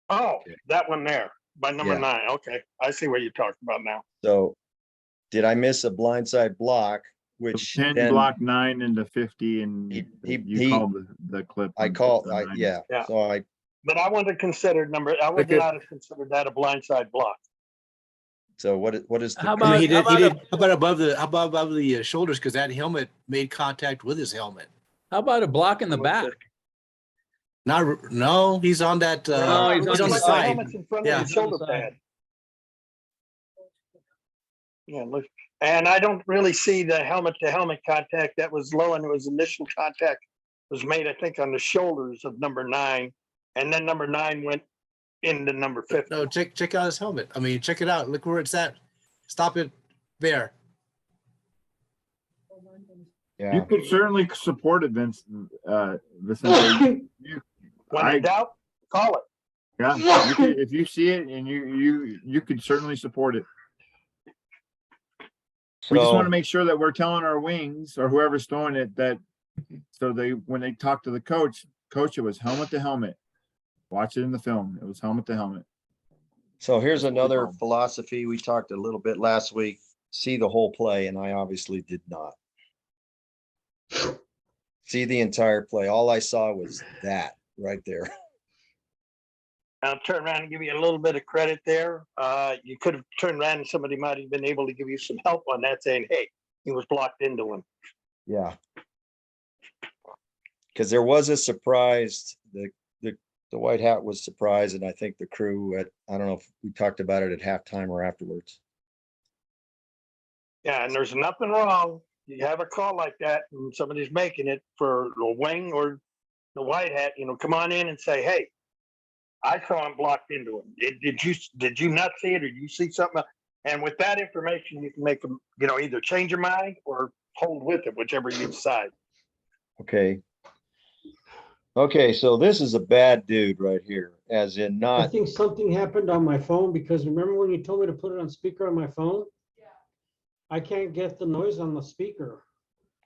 Oh, that one there by number Yeah. 9. Okay, I see what you're talking about now. So did I miss a blindside block, which 10 then block 9 into 50, and He- you called the clip. I on called, 9. yeah. Yeah. So I, But I wouldn't have considered I would not have considered that a blindside block. so what is, How I mean, about, how about above the shoulders, because that helmet made contact with his helmet. how about a block in the back? No, he's on that. No, he's He's on the Look, side. helmet's in front Yeah. of the shoulder pad. Yeah, look, and I don't really see the helmet to helmet contact that was low, and it was initial contact was made, I think, on the shoulders of number 9, and then number 9 went into number 50. No, check out his helmet. I mean, check it out. Look where it's at. Stop it there. You yeah, could certainly support it, Vince. Vicente. When I- in doubt, call it. Yeah, if you see it, and you could certainly support it. We just want to so, make sure that we're telling our wings or whoever's throwing it that, so when they talk to the coach, it was helmet to helmet. Watch it in the film. It was helmet to helmet. so here's That's what we another call 'em. philosophy. We talked a little bit last week, see the whole play, and I obviously did not. See the entire play. All I saw was that right there. I'll turn around and give you a little bit of credit there. You could have turned around and somebody might have been able to give you some help on that, saying, "Hey, he was blocked into him." Yeah. Because there was a surprise, the white hat was surprised, and I think the crew I don't know if we talked about it at halftime or afterwards. Yeah, and there's nothing wrong. You have a call like that and somebody's making it for the wing or the white hat, come on in and say, "Hey, I saw him blocked into him. Did you not see it, or you see something?" And with that information, you can make them, either change your mind or hold with it, whichever you decide. Okay. Okay, so this is a bad dude right here, as in I not, think something happened on my phone, because remember when you told me to put it on speaker on my phone? I can't get the noise on the speaker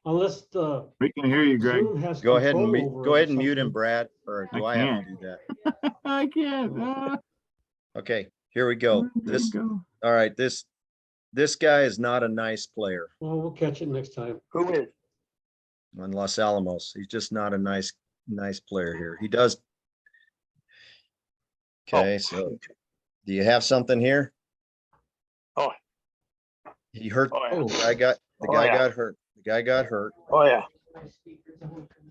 unless the We can hear you, Greg. Zoom has go ahead control and, over go it or ahead and mute him, something. Brad, or do I have to do that? I can't. Okay, here we go. There you This, go. all right, this guy is not a nice player Well, we'll catch it next time. Who is? on Los Alamos. He's just not a nice player here. He does. Okay, so do you have something here? Oh. He hurt, Oh, yeah. the guy got hurt. The guy got hurt. Oh, yeah.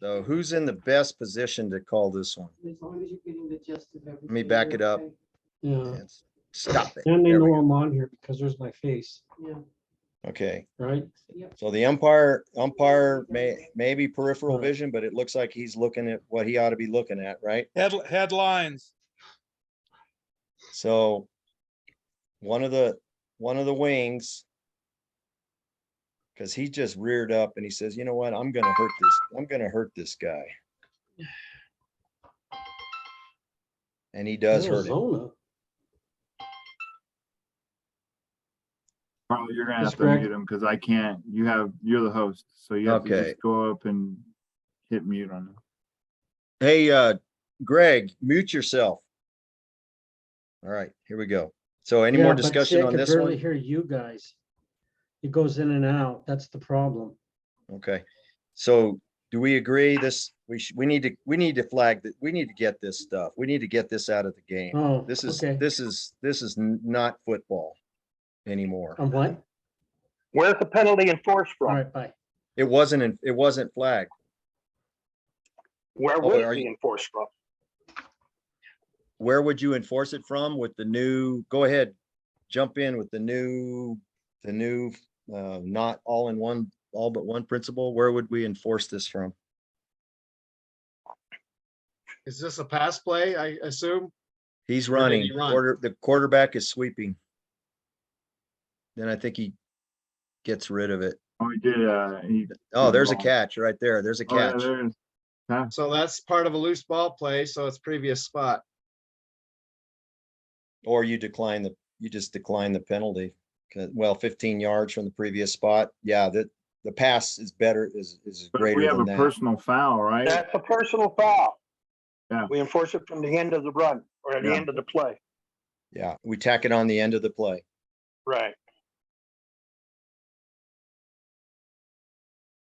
So who's in the best position to call this one? As long as you're getting the gist of everything. Let me back it up. Yeah, And stop it. and they There we know go. I'm on here because there's my face. Yeah. Okay, Right? so the umpire may be peripheral vision, but it looks like he's looking at what he ought to be looking at, right? Headlines. So one of the wings, because he just reared up and he says, you know what, I'm gonna hurt this guy. And he does hurt him. Arizona. Carl, you're gonna Yes, have to Greg. mute him because I can't. You're the host, so you have to Okay. just go up and hit mute on him. Hey, Greg, mute yourself. All right, here we go. So any Yeah, more but discussion see, I on could this barely one? hear you guys. It goes in and out. That's the problem. Okay, so do we agree we need to flag that, we need to get this stuff. We need to get this out of the game. Oh, This is okay. not football anymore. On what? Where's the penalty enforced All from? right, bye. It wasn't flagged. Where Oh, would are it be you- enforced from? Where would you enforce it from with the new, go ahead, jump in with the new, not all in one, all but one principle? Where would we enforce this from? Is this a pass play, I assume? He's Or did running, he run? the quarterback is sweeping. Then I think he gets rid of it. Oh, he did. Oh, there's a ball. catch right there. There's a Oh, yeah, catch. there's. So that's part of a loose ball play, so it's previous spot. Or you just decline the penalty. 'Cause, 15 yards from the previous spot. Yeah, the pass is better, is But greater we have than a that. personal foul, right? That's a personal foul. Yeah. We enforce it from the end of the run or at the Yeah. end of the play. Yeah, we tack it on the end of the play. Right.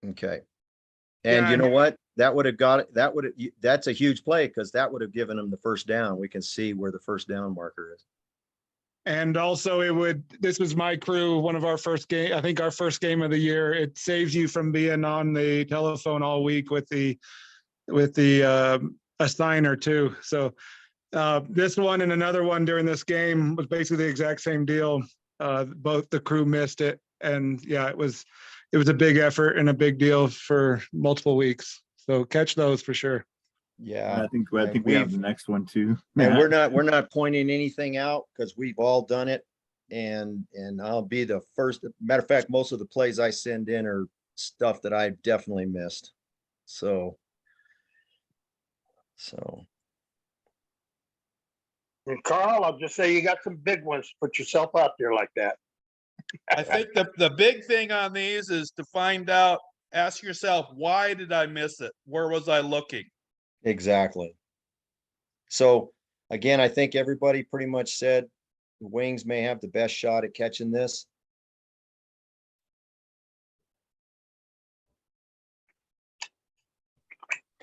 Okay. And you know what? That would have that's a huge play because that would have given them the first down. We can see where the first down marker is. And also this was my crew, one of our first game, I think our first game of the year. It saves you from being on the telephone all week with the assigner too. So this one and another one during this game was basically the exact same deal. Both the crew missed it. And yeah, it was a big effort and a big deal for multiple weeks. So catch those for sure. Yeah. I think we have we've- the next one too. And we're not pointing anything out because we've all done it. And I'll be the first. Matter of fact, most of the plays I send in are stuff that I've definitely missed. So. And Carl, I'll just say you got some big ones. Put yourself out there like that. I think the big thing on these is to find out, ask yourself, why did I miss it? Where was I looking? Exactly. So again, I think everybody pretty much said the Wings may have the best shot at catching this.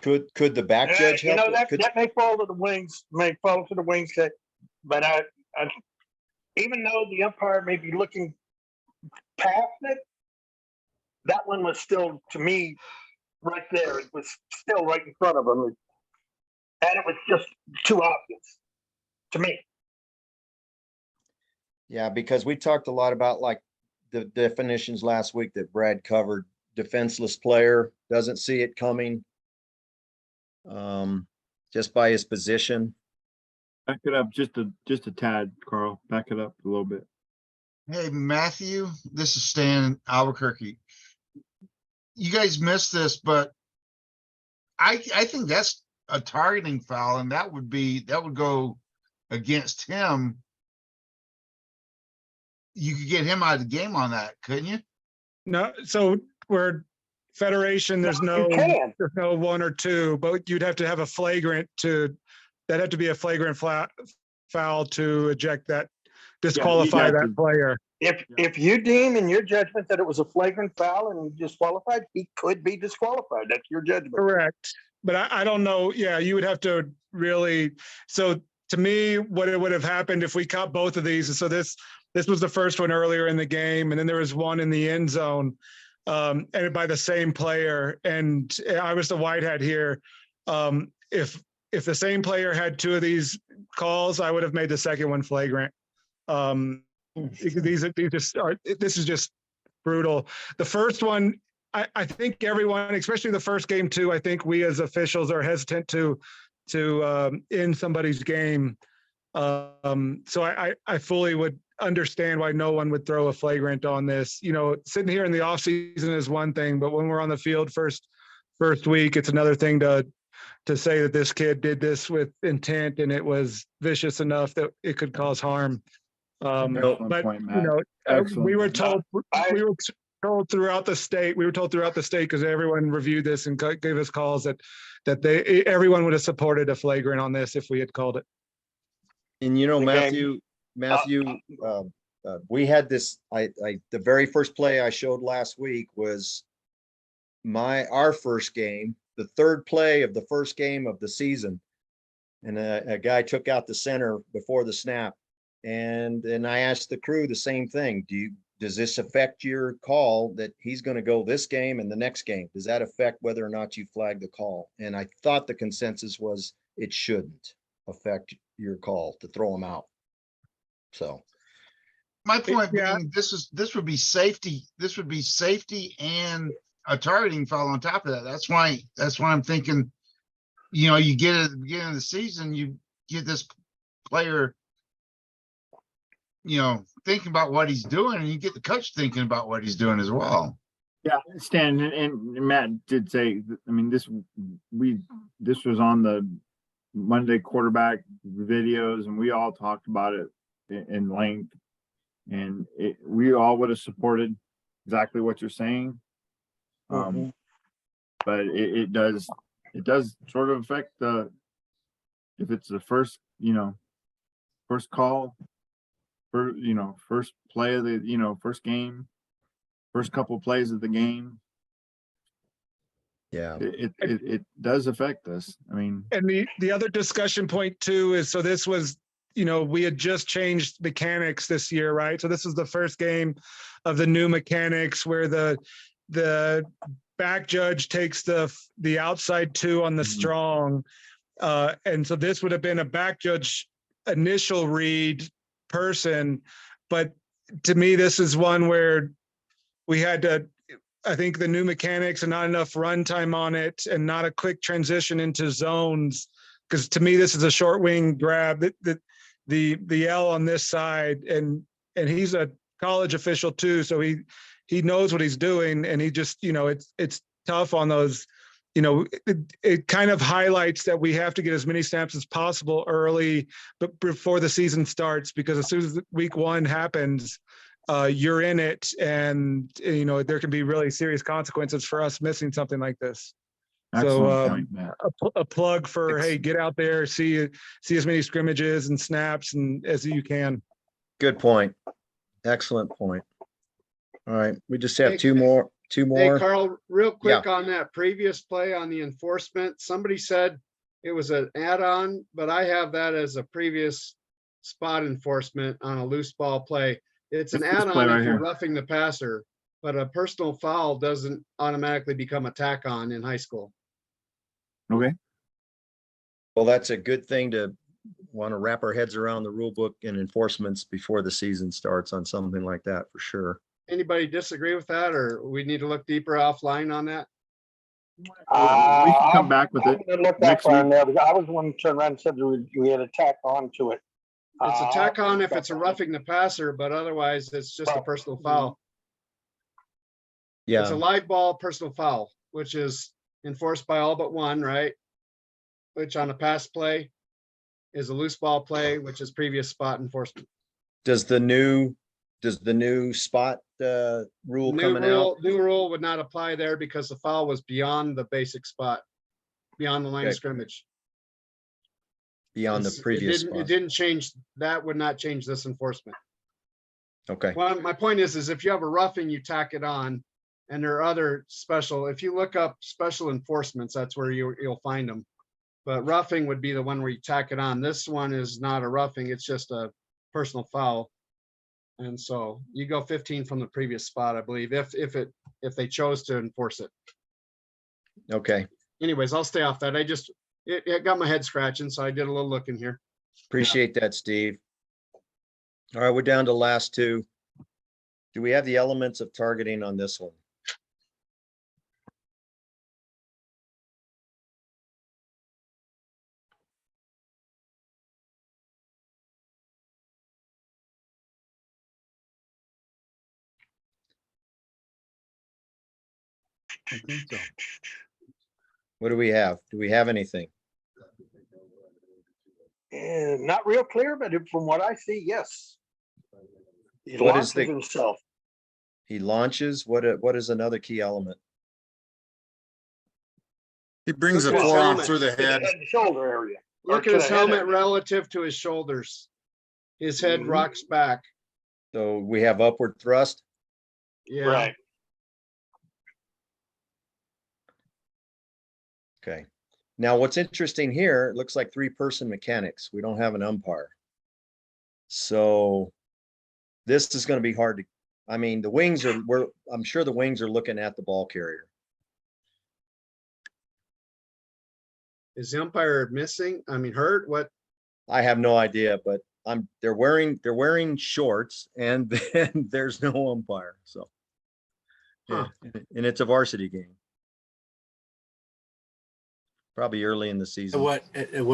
Could the back judge You know, help? that, Could- that may fall to the Wings, but I, even though the umpire may be looking past it, that one was still, to me, right there. It was still right in front of him. And it was just too obvious to me. Yeah, because we talked a lot about like the definitions last week that Brad covered. Defenseless player, doesn't see it coming. Just by his position. Back it up just a tad, Carl. Back it up a little bit. Hey, Matthew, this is Stan in Albuquerque. You guys missed this, but I think that's a targeting foul, and that would go against him. You could get him out of the game on that, couldn't you? No, so we're Federation, there's You can. one or two, but you'd have to have a flagrant that'd have to be a flagrant foul to eject that, disqualify have that to- player. If you deem in your judgment that it was a flagrant foul and he disqualified, he could be disqualified. That's your judgment. Correct. But I don't know. Yeah, you would have to really, so to me, what it would have happened if we caught both of these. So this was the first one earlier in the game, and then there was one in the end zone, and by the same player. And I was the white hat here. If the same player had two of these calls, I would have made the second one flagrant. This is just brutal. The first one, I think everyone, especially the first game too, I think we as officials are hesitant to end somebody's game. So I fully would understand why no one would throw a flagrant on this. You know, sitting here in the off season is one thing, but when we're on the field first week, it's another thing to say that this kid did this with intent and it was vicious enough that it could cause harm. Excellent But point, you Matt. know, Excellent we were point. told throughout the state. We were told throughout the state because everyone reviewed this and gave us calls that everyone would have supported a flagrant on this if we had called it. And you know, The game- Matthew, we had this, the very first play I showed last week was our first game, the third play of the first game of the season. And a guy took out the center before the snap. And then I asked the crew the same thing. Does this affect your call that he's going to go this game and the next game? Does that affect whether or not you flag the call? And I thought the consensus was it shouldn't affect your call to throw him out. So My point Yeah. being, this would be safety and a targeting foul on top of that. That's why I'm thinking, you know, you get at the beginning of the season, you get this player, you know, thinking about what he's doing, and you get the coach thinking about what he's doing as well. Yeah, Stan and Matt did say, I mean, this was on the Monday quarterback videos, and we all talked about it in length, and we all would have supported exactly what you're saying. But it does sort of affect if it's the first, you know, first call, first play of the, first game, first couple plays of the game. yeah, It does affect us. I mean, And the other discussion point too is, so this was, we had just changed mechanics this year, right? So this was the first game of the new mechanics where the back judge takes the outside two on the strong. And so this would have been a back judge initial read person. But to me, this is one where we had to, I think the new mechanics and not enough runtime on it and not a quick transition into zones. Because to me, this is a short wing grab, the L on this side, and he's a college official too. So he knows what he's doing, and he just, it's tough on those, it kind of highlights that we have to get as many snaps as possible early, but before the season starts, because as soon as week one happens, you're in it, and there can be really serious consequences for us missing something like this. excellent point, Matt. A plug for, hey, get out there, see as many scrimmages and snaps and as you can. good point. Excellent point. All right, we just have Hey, two more. Hey, Carl, real quick on that previous play on the enforcement, somebody said it was an add-on, but I have that as a previous spot enforcement on a loose ball play. It's an It's this play add-on right if you're here. roughing the passer, but a personal foul doesn't automatically become a tack on in high school. Okay. Well, that's a good thing to want to wrap our heads around the rule book and enforcements before the season starts on something like that, for sure. Anybody disagree with that, or we need to look deeper offline on that? We can come back with it I'm gonna look next up on week. there, because I was the one who turned around and said we had a tack on to it. It's a tack I'll on look if it's a up on it. roughing the passer, but otherwise it's just a personal foul. It's a Yeah, live ball personal foul, which is enforced by all but one, right? Which on a pass play is a loose ball play, which is previous spot enforcement. does the new spot rule coming out? New rule would not apply there because the foul was beyond the basic spot, beyond the line of Okay. scrimmage. Beyond the It previous didn't, it spot? didn't change, that would not change this enforcement. Okay, Well, my point is if you have a roughing, you tack it on. And there are other special, if you look up special enforcements, that's where you'll find them. But roughing would be the one where you tack it on. This one is not a roughing, it's just a personal foul. And so you go 15 from the previous spot, I believe, if they chose to enforce it. okay. Anyways, I'll stay off that. It got my head scratching, so I did a little looking here. Appreciate that, Steve. All right, we're down to last two. Do we have the elements of targeting on this one? I think so. What do we have? Do we have anything? And not real clear, but from what I see, yes. He What is launches the- himself. He launches. What is another key element? He brings Look the at his forearm helmet. through the To the head. head and shoulder area. or Look to at his the head helmet area. relative to his shoulders. His head Mhm. rocks back. So we have upward thrust. Yeah. Right. Okay. Now, what's interesting here, it looks like 3-person mechanics. We don't have an umpire. So this is going to be hard to, I mean, the wings are, I'm sure the wings are looking at the ball carrier. Is the umpire missing? I mean, hurt? What? I have no idea, but they're wearing shorts and then there's no umpire. So, yeah, and it's a varsity game. Probably early in the At season. what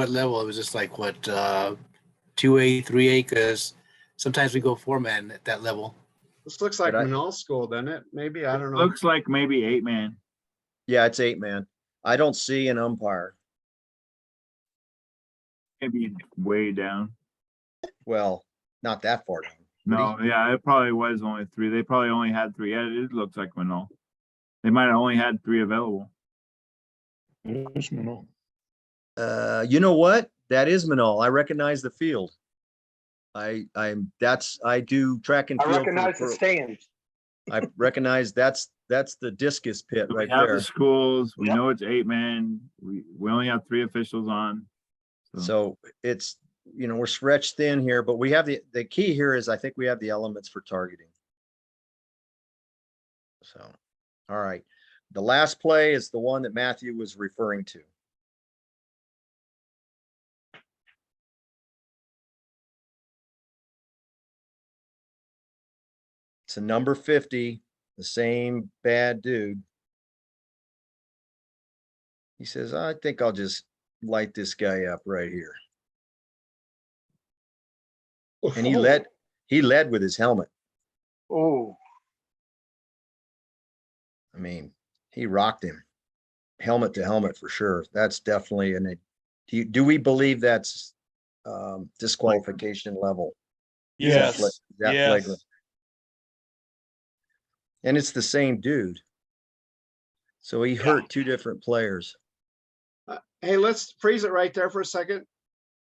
level? It was just like what 2A, 3A, because sometimes we go 4-man at that level. This looks like Did I- Manal School, doesn't it? Maybe, I don't know. Looks like maybe 8-man. Yeah, it's 8-man. I don't see an umpire. Maybe way down. Well, not that far down. No, yeah, it probably was only 3. They probably only had 3. Yeah, it looks like Manal. They might have only had 3 available. You know what? That is Manal. I recognize the field. I do track and I field. recognize the stands. I recognize that's the discus pit We right have there. the schools. We Yep. know it's 8-man. We only have 3 officials on. So it's, we're stretched thin here, but we have the key here is I think we have the elements for targeting. So, all right. The last play is the one that Matthew was referring to. It's a number 50, the same bad dude. He says, I think I'll just light this guy up right here. And he led with his helmet. Oh, I mean, he rocked him helmet to helmet for sure. That's definitely do we believe that's disqualification level? Yes, Is that yes. flagrant? And it's the same dude. So he hurt 2 different players. Hey, let's freeze it right there for a second.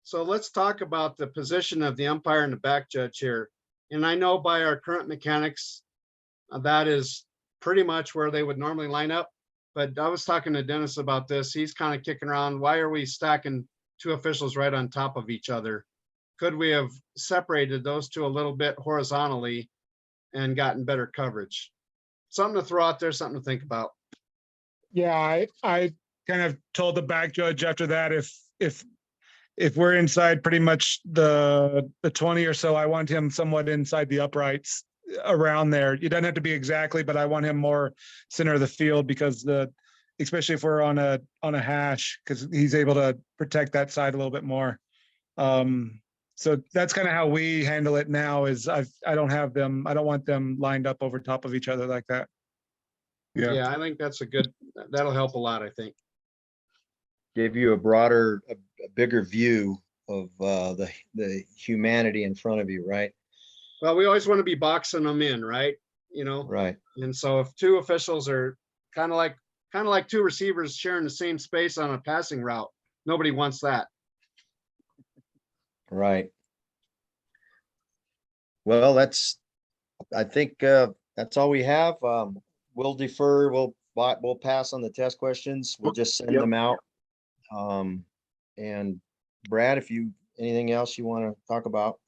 So let's talk about the position of the umpire and the back judge here. And I know by our current mechanics, that is pretty much where they would normally line up. But I was talking to Dennis about this. He's kind of kicking around. Why are we stacking 2 officials right on top of each other? Could we have separated those 2 a little bit horizontally and gotten better coverage? Something to throw out there, something to think about. Yeah, I kind of told the back judge after that, if we're inside pretty much the 20 or so, I want him somewhat inside the uprights around there. It doesn't have to be exactly, but I want him more center of the field because especially if we're on a hash, because he's able to protect that side a little bit more. So that's kind of how we handle it now is I don't want them lined up over top of each other like that. Yeah, I think that's that'll help a lot, I think. Give you a bigger view of the humanity in front of you, right? Well, we always want to be boxing them in, right? Right. And so if 2 officials are kind of like 2 receivers sharing the same space on a passing route, nobody wants that. Right. Well, I think that's all we have. We'll defer. We'll pass on the test questions. We'll just send Yep. them out. And Brad, if anything else you want to talk about?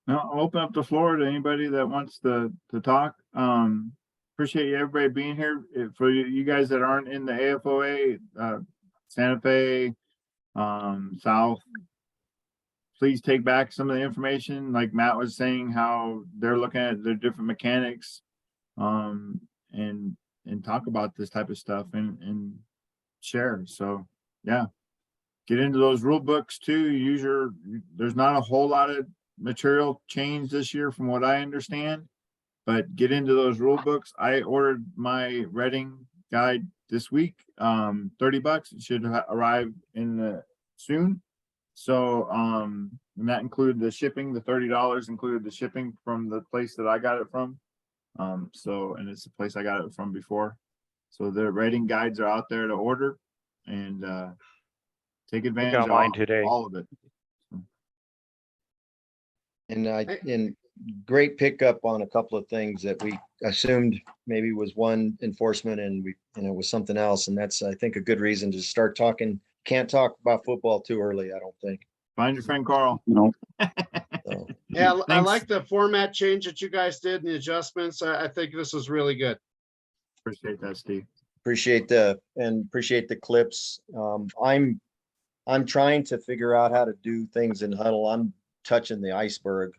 No, I'll open up the floor to anybody that wants to talk. Appreciate everybody being here. For you guys that aren't in the AFOA, Santa Fe, South, please take back some of the information. Like Matt was saying, how they're looking at their different mechanics, and talk about this type of stuff and share. So yeah, get into those rule books too. There's not a whole lot of material change this year from what I understand, but get into those rule books. I ordered my Reading guide this week, $30. It should arrive in soon. So, and that included the shipping, the $30 included the shipping from the place that I got it from. So, and it's the place I got it from before. So the rating guides are out there to order and, take advantage of mine today. all of it. And great pickup on a couple of things that we assumed maybe was one enforcement and it was something else. And that's, I think, a good reason to start talking. Can't talk about football too early, I don't think. Find your friend Carl. No, So, Yeah, I Thanks. like the format change that you guys did and the adjustments. I think this is really good. Appreciate that, Steve. appreciate the clips. I'm trying to figure out how to do things in huddle. I'm touching the iceberg.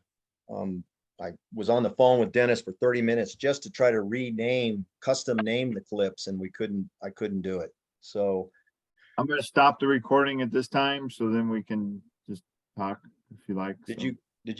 I was on the phone with Dennis for 30 minutes just to try to custom name the clips, and I couldn't do it. So I'm gonna stop the recording at this time, so then we can just talk if you like. did so. you get